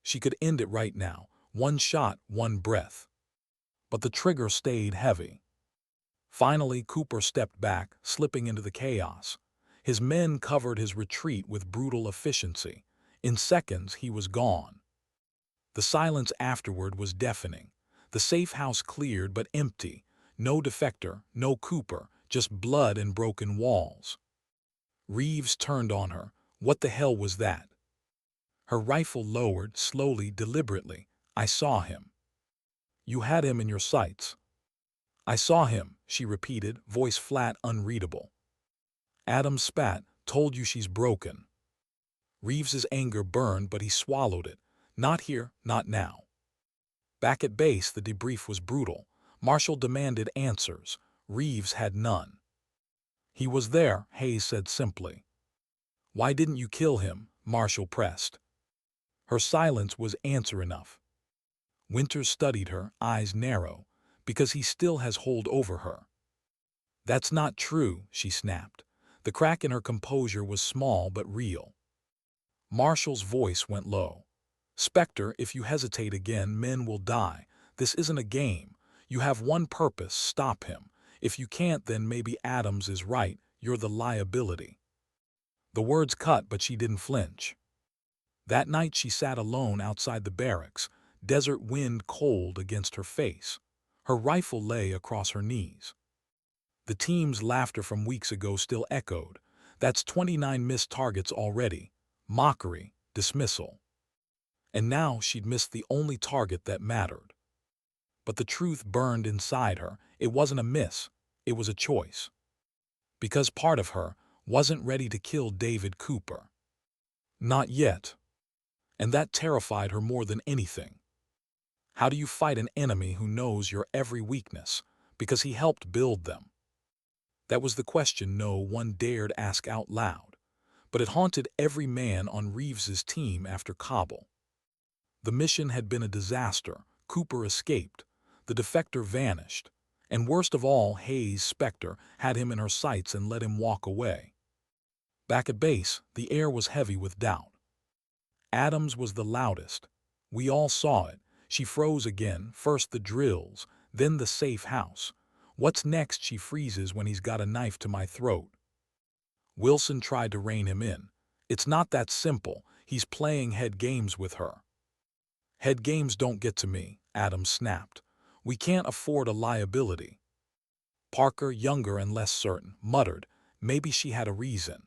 Speaker 1: She could end it right now, one shot, one breath. But the trigger stayed heavy. Finally, Cooper stepped back, slipping into the chaos. His men covered his retreat with brutal efficiency. In seconds, he was gone. The silence afterward was deafening. The safe house cleared but empty. No defector, no Cooper, just blood and broken walls. Reeves turned on her. What the hell was that? Her rifle lowered, slowly, deliberately. I saw him. You had him in your sights. I saw him, she repeated, voice flat, unreadable. Adam spat, told you she's broken. Reeves's anger burned, but he swallowed it. Not here, not now. Back at base, the debrief was brutal. Marshall demanded answers. Reeves had none. He was there, Hayes said simply. Why didn't you kill him? Marshall pressed. Her silence was answer enough. Winters studied her, eyes narrow, because he still has hold over her. That's not true, she snapped. The crack in her composure was small but real. Marshall's voice went low. Spectre, if you hesitate again, men will die. This isn't a game. You have one purpose, stop him. If you can't, then maybe Adams is right, you're the liability. The words cut, but she didn't flinch. That night she sat alone outside the barracks, desert wind cold against her face. Her rifle lay across her knees. The team's laughter from weeks ago still echoed. That's 29 missed targets already. Mockery, dismissal. And now she'd missed the only target that mattered. But the truth burned inside her. It wasn't a miss, it was a choice. Because part of her wasn't ready to kill David Cooper. Not yet. And that terrified her more than anything. How do you fight an enemy who knows your every weakness, because he helped build them? That was the question no one dared ask out loud, but it haunted every man on Reeves's team after Kabul. The mission had been a disaster. Cooper escaped. The defector vanished. And worst of all, Hayes' Spectre had him in her sights and let him walk away. Back at base, the air was heavy with doubt. Adams was the loudest. We all saw it. She froze again, first the drills, then the safe house. What's next? She freezes when he's got a knife to my throat. Wilson tried to rein him in. It's not that simple. He's playing head games with her. Head games don't get to me, Adams snapped. We can't afford a liability. Parker, younger and less certain, muttered, maybe she had a reason.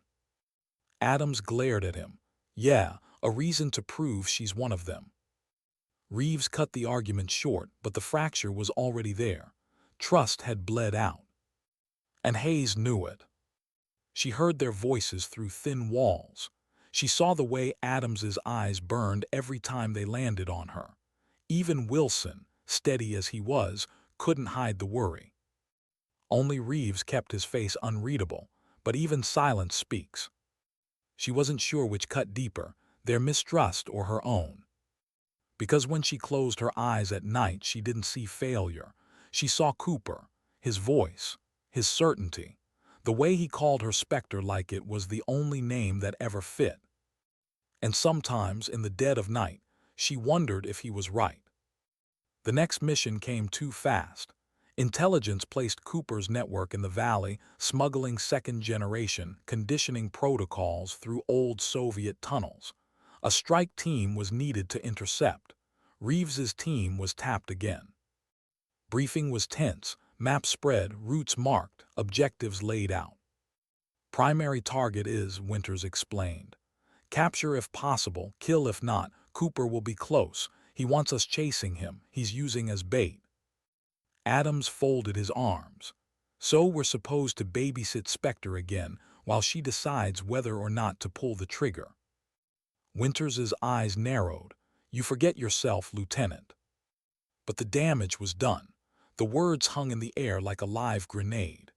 Speaker 1: Adams glared at him. Yeah, a reason to prove she's one of them. Reeves cut the argument short, but the fracture was already there. Trust had bled out. And Hayes knew it. She heard their voices through thin walls. She saw the way Adams's eyes burned every time they landed on her. Even Wilson, steady as he was, couldn't hide the worry. Only Reeves kept his face unreadable, but even silence speaks. She wasn't sure which cut deeper, their mistrust or her own. Because when she closed her eyes at night, she didn't see failure. She saw Cooper, his voice, his certainty. The way he called her Spectre like it was the only name that ever fit. And sometimes, in the dead of night, she wondered if he was right. The next mission came too fast. Intelligence placed Cooper's network in the valley, smuggling second-generation conditioning protocols through old Soviet tunnels. A strike team was needed to intercept. Reeves's team was tapped again. Briefing was tense, maps spread, routes marked, objectives laid out. Primary target is, Winters explained. Capture if possible, kill if not. Cooper will be close. He wants us chasing him. He's using as bait. Adams folded his arms. So we're supposed to babysit Spectre again while she decides whether or not to pull the trigger. Winters's eyes narrowed. You forget yourself, Lieutenant. But the damage was done. The words hung in the air like a live grenade.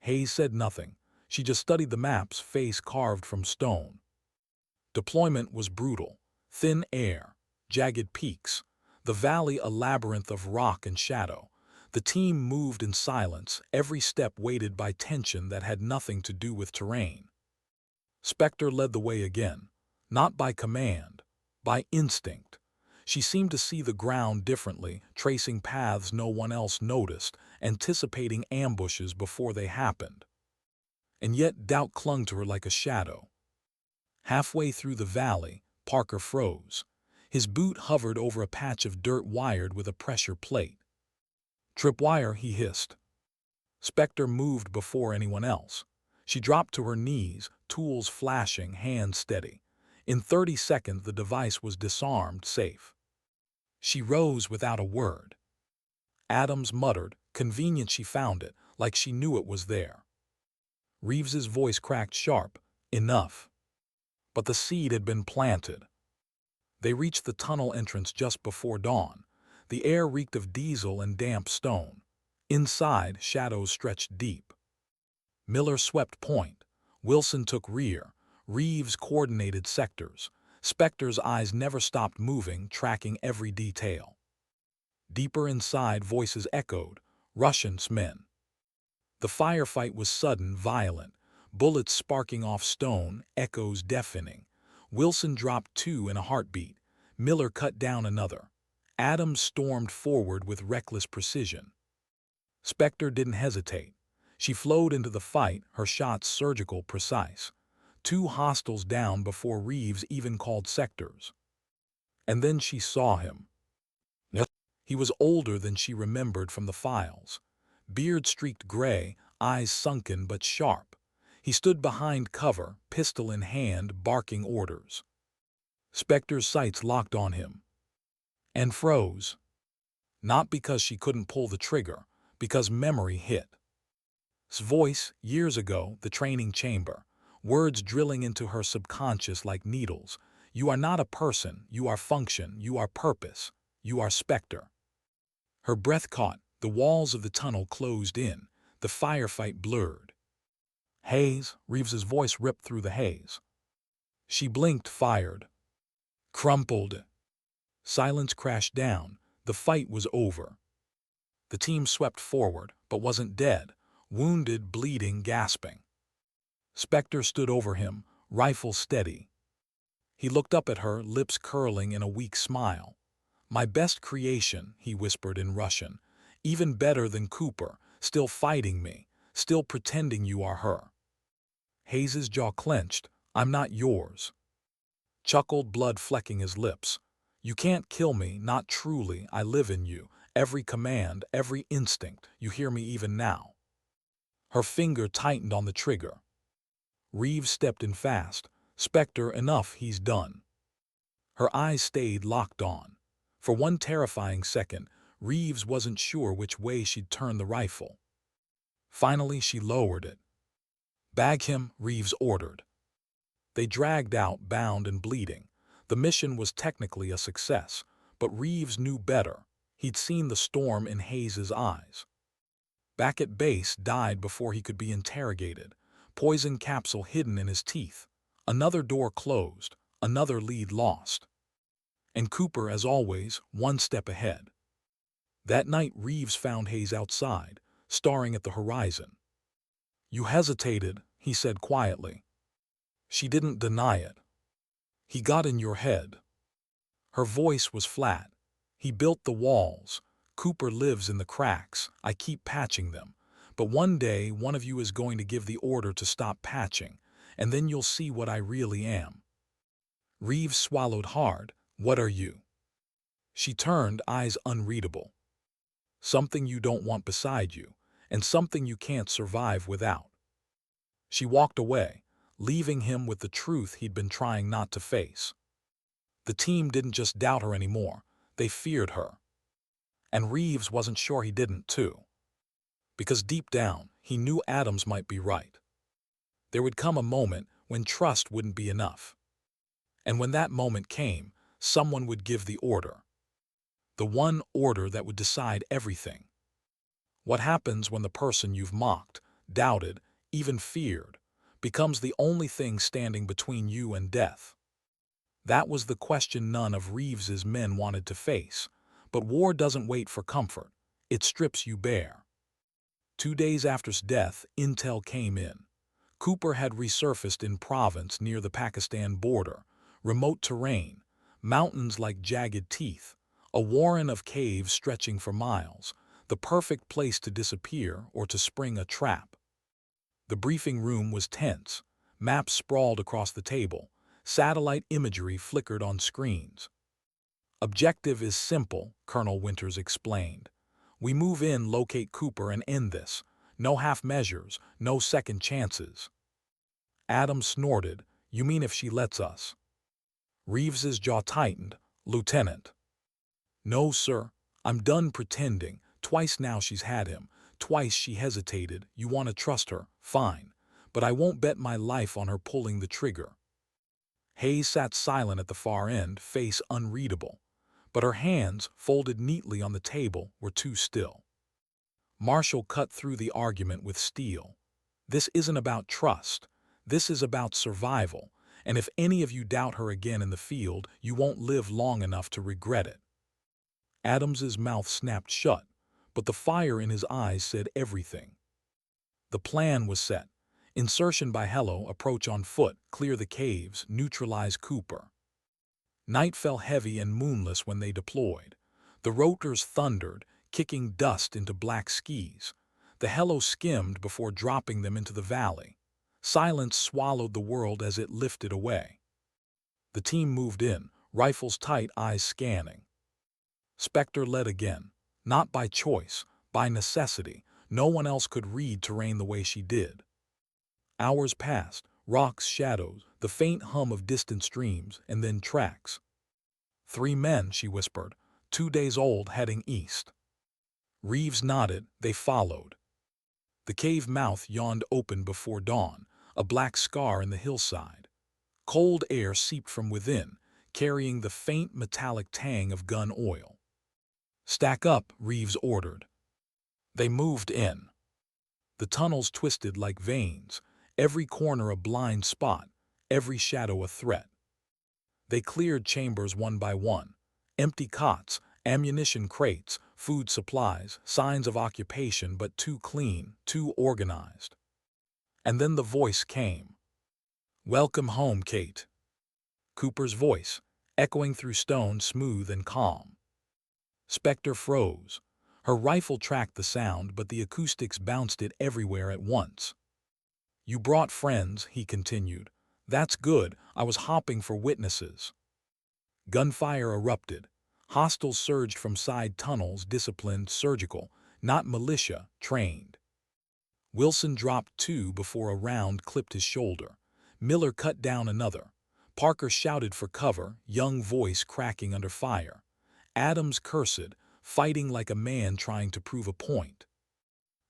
Speaker 1: Hayes said nothing. She just studied the maps, face carved from stone. Deployment was brutal. Thin air, jagged peaks, the valley a labyrinth of rock and shadow. The team moved in silence, every step weighted by tension that had nothing to do with terrain. Spectre led the way again, not by command, by instinct. She seemed to see the ground differently, tracing paths no one else noticed, anticipating ambushes before they happened. And yet doubt clung to her like a shadow. Halfway through the valley, Parker froze. His boot hovered over a patch of dirt wired with a pressure plate. "Tripwire," he hissed. Spectre moved before anyone else. She dropped to her knees, tools flashing, hands steady. In 30 seconds the device was disarmed, safe. She rose without a word. Adams muttered, "Convenient she found it, like she knew it was there." Reeves's voice cracked sharp, "Enough." But the seed had been planted. They reached the tunnel entrance just before dawn. The air reeked of diesel and damp stone. Inside, shadows stretched deep. Miller swept point. Wilson took rear. Reeves coordinated sectors. Spectre's eyes never stopped moving, tracking every detail. Deeper inside, voices echoed, "Russians' men." The firefight was sudden, violent. Bullets sparking off stone, echoes deafening. Wilson dropped 2 in a heartbeat. Miller cut down another. Adams stormed forward with reckless precision. Spectre didn't hesitate. She flowed into the fight, her shots surgical, precise. 2 hostiles down before Reeves even called sectors. And then she saw him. He was older than she remembered from the files. Beard streaked gray, eyes sunken but sharp. He stood behind cover, pistol in hand, barking orders. Spectre's sights locked on him. And froze. Not because she couldn't pull the trigger, because memory hit. His voice, years ago, the training chamber. Words drilling into her subconscious like needles. "You are not a person, you are function, you are purpose, you are Spectre." Her breath caught, the walls of the tunnel closed in, the firefight blurred. "Haze," Reeves's voice ripped through the haze. She blinked, fired. Crumpled. Silence crashed down. The fight was over. The team swept forward, but wasn't dead. Wounded, bleeding, gasping. Spectre stood over him, rifle steady. He looked up at her, lips curling in a weak smile. "My best creation," he whispered in Russian. "Even better than Cooper, still fighting me, still pretending you are her." Hayes's jaw clenched. "I'm not yours." Chuckled, blood flecking his lips. "You can't kill me, not truly. I live in you. Every command, every instinct. You hear me even now." Her finger tightened on the trigger. Reeves stepped in fast. "Spectre, enough, he's done." Her eyes stayed locked on. For one terrifying second, Reeves wasn't sure which way she'd turn the rifle. Finally, she lowered it. "Bag him," Reeves ordered. They dragged out, bound and bleeding. The mission was technically a success, but Reeves knew better. He'd seen the storm in Hayes's eyes. Back at base, died before he could be interrogated. Poison capsule hidden in his teeth. Another door closed, another lead lost. And Cooper, as always, one step ahead. That night, Reeves found Hayes outside, staring at the horizon. "You hesitated," he said quietly. She didn't deny it. "He got in your head." Her voice was flat. "He built the walls. Cooper lives in the cracks. I keep patching them. But one day, one of you is going to give the order to stop patching, and then you'll see what I really am." Reeves swallowed hard. "What are you?" She turned, eyes unreadable. "Something you don't want beside you, and something you can't survive without." She walked away, leaving him with the truth he'd been trying not to face. The team didn't just doubt her anymore, they feared her. And Reeves wasn't sure he didn't too. Because deep down, he knew Adams might be right. There would come a moment when trust wouldn't be enough. And when that moment came, someone would give the order. The one order that would decide everything. What happens when the person you've mocked, doubted, even feared, becomes the only thing standing between you and death? That was the question none of Reeves's men wanted to face. But war doesn't wait for comfort. It strips you bare. 2 days after his death, intel came in. Cooper had resurfaced in Provence near the Pakistan border, remote terrain, mountains like jagged teeth, a warren of caves stretching for miles, the perfect place to disappear or to spring a trap. The briefing room was tense, maps sprawled across the table, satellite imagery flickered on screens. "Objective is simple," Colonel Winters explained. "We move in, locate Cooper, and end this. No half measures, no second chances." Adams snorted. "You mean if she lets us?" Reeves's jaw tightened. "Lieutenant." "No, sir. I'm done pretending. Twice now she's had him. Twice she hesitated. You want to trust her? Fine. But I won't bet my life on her pulling the trigger." Hayes sat silent at the far end, face unreadable. But her hands, folded neatly on the table, were too still. Marshall cut through the argument with steel. "This isn't about trust. This is about survival. And if any of you doubt her again in the field, you won't live long enough to regret it." Adams's mouth snapped shut, but the fire in his eyes said everything. The plan was set. Insertion by helo, approach on foot, clear the caves, neutralize Cooper. Night fell heavy and moonless when they deployed. The rotors thundered, kicking dust into black skis. The helo skimmed before dropping them into the valley. Silence swallowed the world as it lifted away. The team moved in, rifles tight, eyes scanning. Spectre led again, not by choice, by necessity. No one else could read terrain the way she did. Hours passed, rocks, shadows, the faint hum of distant streams, and then tracks. "3 men," she whispered, 2 days old, heading east. Reeves nodded. They followed. The cave mouth yawned open before dawn, a black scar in the hillside. Cold air seeped from within, carrying the faint metallic tang of gun oil. "Stack up," Reeves ordered. They moved in. The tunnels twisted like veins, every corner a blind spot, every shadow a threat. They cleared chambers one by one. Empty cots, ammunition crates, food supplies, signs of occupation, but too clean, too organized. And then the voice came. "Welcome home, Kate." Cooper's voice, echoing through stone, smooth and calm. Spectre froze. Her rifle tracked the sound, but the acoustics bounced it everywhere at once. "You brought friends," he continued. "That's good. I was hopping for witnesses." Gunfire erupted. Hostiles surged from side tunnels, disciplined, surgical, not militia, trained. Wilson dropped 2 before a round clipped his shoulder. Miller cut down another. Parker shouted for cover, young voice cracking under fire. Adams cursed, fighting like a man trying to prove a point.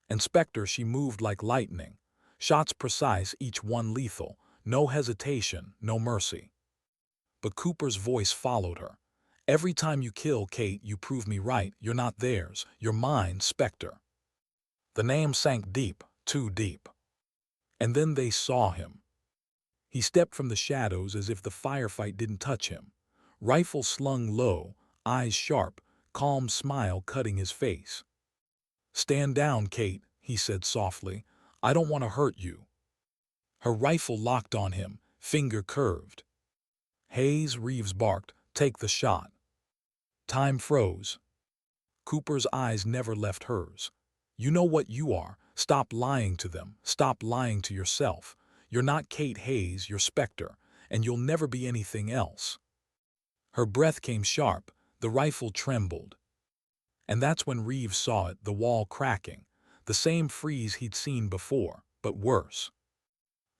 Speaker 1: And Spectre, she moved like lightning. Shots precise, each one lethal. No hesitation, no mercy. But Cooper's voice followed her. "Every time you kill, Kate, you prove me right. You're not theirs. You're mine, Spectre." The name sank deep, too deep. And then they saw him. He stepped from the shadows as if the firefight didn't touch him. Rifle slung low, eyes sharp, calm smile cutting his face. "Stand down, Kate," he said softly. "I don't want to hurt you." Her rifle locked on him, finger curved. "Hayes," Reeves barked, "take the shot." Time froze. Cooper's eyes never left hers. "You know what you are. Stop lying to them. Stop lying to yourself. You're not Kate Hayes, you're Spectre, and you'll never be anything else." Her breath came sharp, the rifle trembled. And that's when Reeves saw it, the wall cracking, the same freeze he'd seen before, but worse.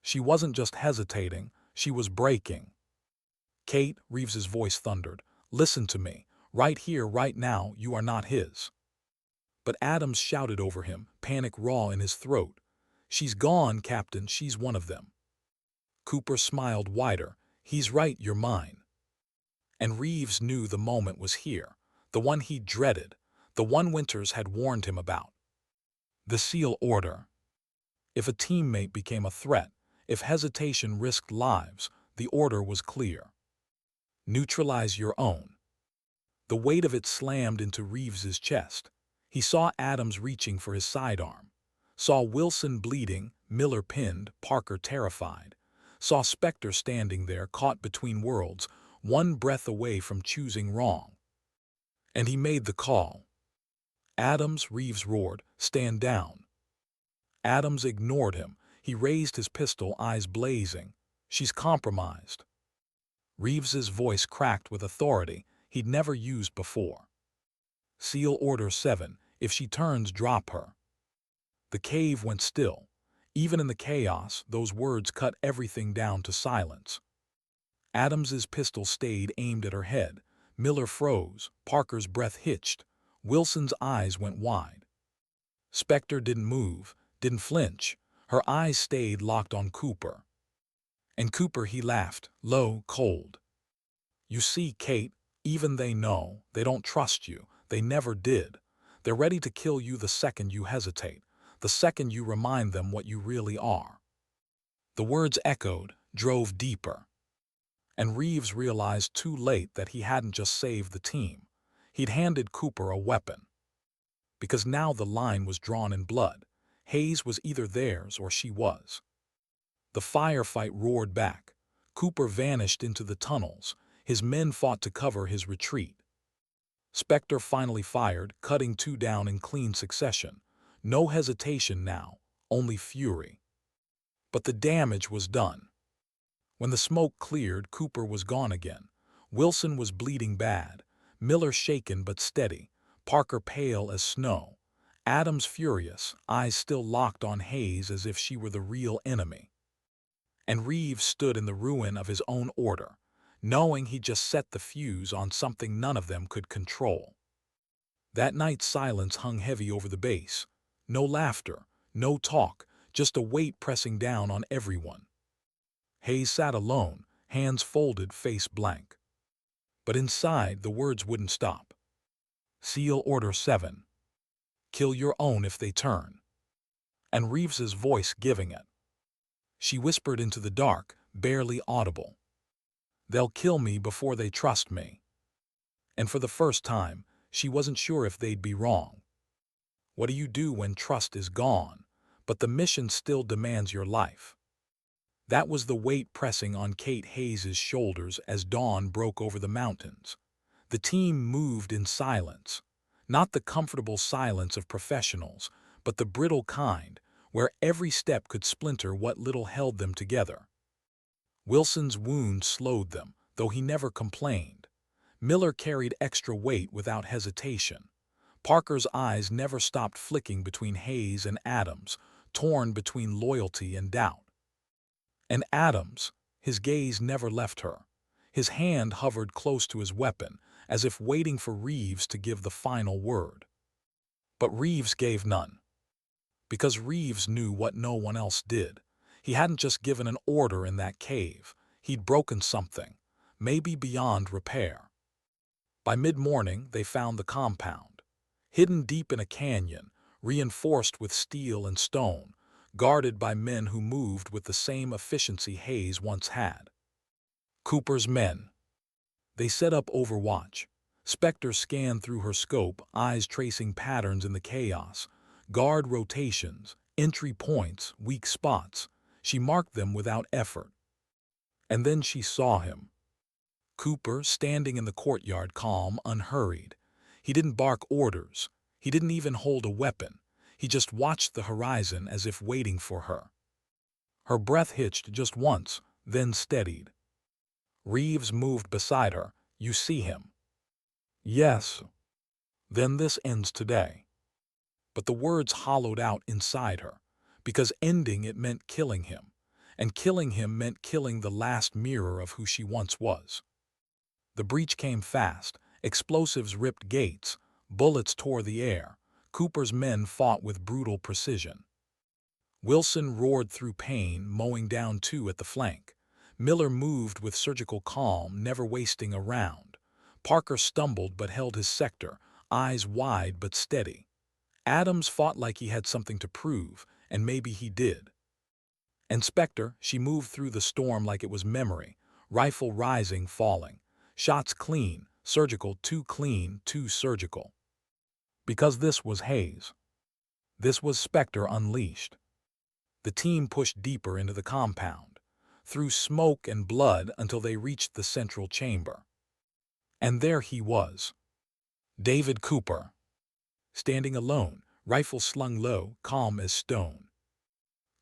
Speaker 1: She wasn't just hesitating, she was breaking. "Kate," Reeves's voice thundered, "listen to me. Right here, right now, you are not his." But Adams shouted over him, panic raw in his throat. "She's gone, Captain, she's one of them." Cooper smiled wider. "He's right, you're mine." And Reeves knew the moment was here, the one he dreaded, the one Winters had warned him about. The SEAL order. If a teammate became a threat, if hesitation risked lives, the order was clear. Neutralize your own. The weight of it slammed into Reeves's chest. He saw Adams reaching for his sidearm. Saw Wilson bleeding, Miller pinned, Parker terrified. Saw Spectre standing there, caught between worlds, one breath away from choosing wrong. And he made the call. "Adams," Reeves roared, "stand down." Adams ignored him. He raised his pistol, eyes blazing. "She's compromised." Reeves's voice cracked with authority he'd never used before. "Seal Order 7, if she turns, drop her." The cave went still. Even in the chaos, those words cut everything down to silence. Adams's pistol stayed aimed at her head. Miller froze. Parker's breath hitched. Wilson's eyes went wide. Spectre didn't move, didn't flinch. Her eyes stayed locked on Cooper. And Cooper, he laughed, low, cold. "You see, Kate, even they know. They don't trust you. They never did. They're ready to kill you the second you hesitate, the second you remind them what you really are." The words echoed, drove deeper. And Reeves realized too late that he hadn't just saved the team. He'd handed Cooper a weapon. Because now the line was drawn in blood. Hayes was either theirs or she was. The firefight roared back. Cooper vanished into the tunnels. His men fought to cover his retreat. Spectre finally fired, cutting 2 down in clean succession. No hesitation now, only fury. But the damage was done. When the smoke cleared, Cooper was gone again. Wilson was bleeding bad. Miller shaken but steady. Parker pale as snow. Adams furious, eyes still locked on Hayes as if she were the real enemy. And Reeves stood in the ruin of his own order, knowing he just set the fuse on something none of them could control. That night silence hung heavy over the base. No laughter, no talk, just a weight pressing down on everyone. Hayes sat alone, hands folded, face blank. But inside, the words wouldn't stop. "Seal Order 7. Kill your own if they turn." And Reeves's voice giving it. She whispered into the dark, barely audible. "They'll kill me before they trust me." And for the first time, she wasn't sure if they'd be wrong. What do you do when trust is gone, but the mission still demands your life? That was the weight pressing on Kate Hayes's shoulders as dawn broke over the mountains. The team moved in silence. Not the comfortable silence of professionals, but the brittle kind, where every step could splinter what little held them together. Wilson's wound slowed them, though he never complained. Miller carried extra weight without hesitation. Parker's eyes never stopped flicking between Hayes and Adams, torn between loyalty and doubt. And Adams, his gaze never left her. His hand hovered close to his weapon, as if waiting for Reeves to give the final word. But Reeves gave none. Because Reeves knew what no one else did. He hadn't just given an order in that cave. He'd broken something, maybe beyond repair. By mid-morning, they found the compound. Hidden deep in a canyon, reinforced with steel and stone, guarded by men who moved with the same efficiency Hayes once had. Cooper's men. They set up overwatch. Spectre scanned through her scope, eyes tracing patterns in the chaos. Guard rotations, entry points, weak spots. She marked them without effort. And then she saw him. Cooper, standing in the courtyard, calm, unhurried. He didn't bark orders. He didn't even hold a weapon. He just watched the horizon as if waiting for her. Her breath hitched just once, then steadied. Reeves moved beside her. "You see him?" "Yes." "Then this ends today." But the words hollowed out inside her, because ending it meant killing him, and killing him meant killing the last mirror of who she once was. The breach came fast. Explosives ripped gates. Bullets tore the air. Cooper's men fought with brutal precision. Wilson roared through pain, mowing down 2 at the flank. Miller moved with surgical calm, never wasting a round. Parker stumbled but held his sector, eyes wide but steady. Adams fought like he had something to prove, and maybe he did. And Spectre, she moved through the storm like it was memory, rifle rising, falling. Shots clean, surgical, too clean, too surgical. Because this was Hayes. This was Spectre unleashed. The team pushed deeper into the compound. through smoke and blood until they reached the central chamber. And there he was, David Cooper, standing alone, rifle slung low, calm as stone.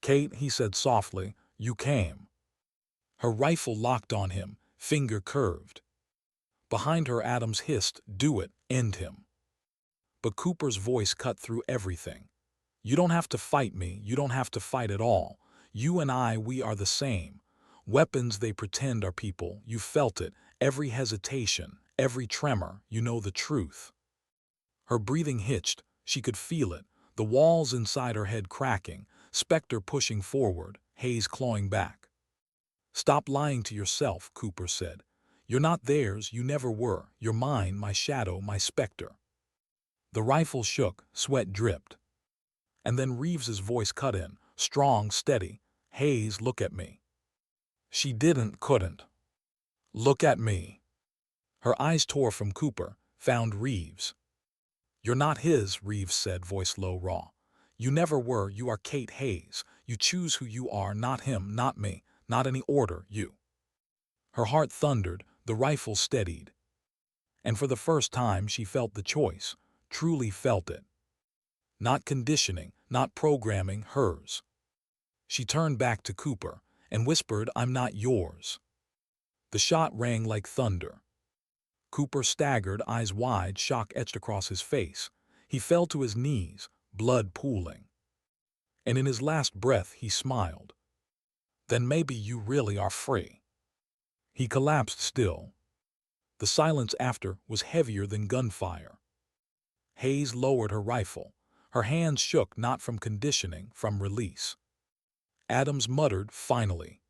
Speaker 1: "Kate," he said softly, "you came." Her rifle locked on him, finger curved. Behind her, Adams hissed, "Do it, end him." But Cooper's voice cut through everything. "You don't have to fight me, you don't have to fight at all. You and I, we are the same. Weapons they pretend are people, you felt it, every hesitation, every tremor, you know the truth." Her breathing hitched, she could feel it, the walls inside her head cracking, Spectre pushing forward, Hayes clawing back. "Stop lying to yourself," Cooper said. "You're not theirs, you never were, you're mine, my shadow, my specter." The rifle shook, sweat dripped. And then Reeves's voice cut in, strong, steady. "Hayes, look at me." She couldn't. "Look at me." Her eyes tore from Cooper, found Reeves. "You're not his," Reeves said, voice low, raw. "You never were, you are Kate Hayes. You choose who you are, not him, not me, not any order, you." Her heart thundered, the rifle steadied. And for the first time she felt the choice, truly felt it. Not conditioning, not programming, hers. She turned back to Cooper and whispered, "I'm not yours." The shot rang like thunder. Cooper staggered, eyes wide, shock etched across his face. He fell to his knees, blood pooling. And in his last breath he smiled. "Then maybe you really are free." He collapsed still. The silence after was heavier than gunfire. Hayes lowered her rifle. Her hands shook, not from conditioning, from release. Adams muttered, "Finally."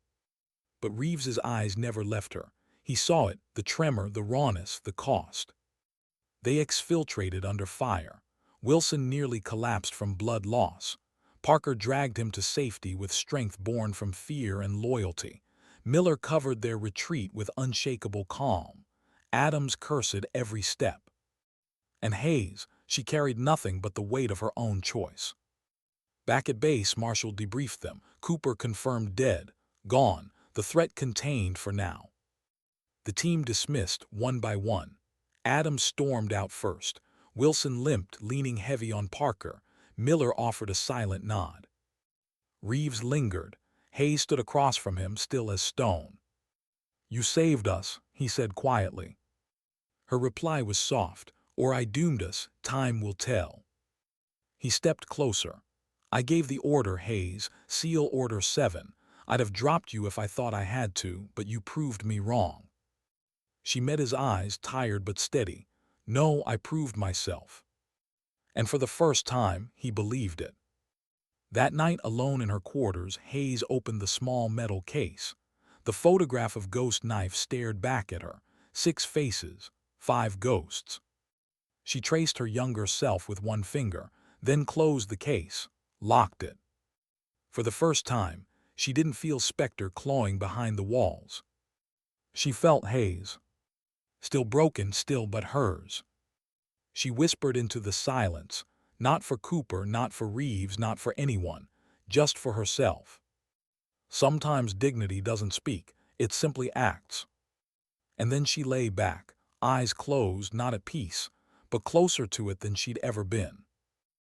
Speaker 1: But Reeves's eyes never left her. He saw it, the tremor, the rawness, the cost. They exfiltrated under fire. Wilson nearly collapsed from blood loss. Parker dragged him to safety with strength born from fear and loyalty. Miller covered their retreat with unshakable calm. Adams cursed every step. And Hayes, she carried nothing but the weight of her own choice. Back at base, Marshall debriefed them. Cooper confirmed dead, gone, the threat contained for now. The team dismissed, one by one. Adams stormed out first. Wilson limped, leaning heavy on Parker. Miller offered a silent nod. Reeves lingered. Hayes stood across from him, still as stone. "You saved us," he said quietly. Her reply was soft. "Or I doomed us, time will tell." He stepped closer. "I gave the order, Hayes, Seal Order 7. I'd have dropped you if I thought I had to, but you proved me wrong." She met his eyes, tired but steady. "No, I proved myself." And for the first time, he believed it. That night, alone in her quarters, Hayes opened the small metal case. The photograph of Ghost Knife stared back at her. 6 faces, 5 ghosts. She traced her younger self with one finger, then closed the case, locked it. For the first time, she didn't feel Spectre clawing behind the walls. She felt Hayes. Still broken, still but hers. She whispered into the silence, not for Cooper, not for Reeves, not for anyone, just for herself. Sometimes dignity doesn't speak, it simply acts. And then she lay back, eyes closed, not at peace, but closer to it than she'd ever been.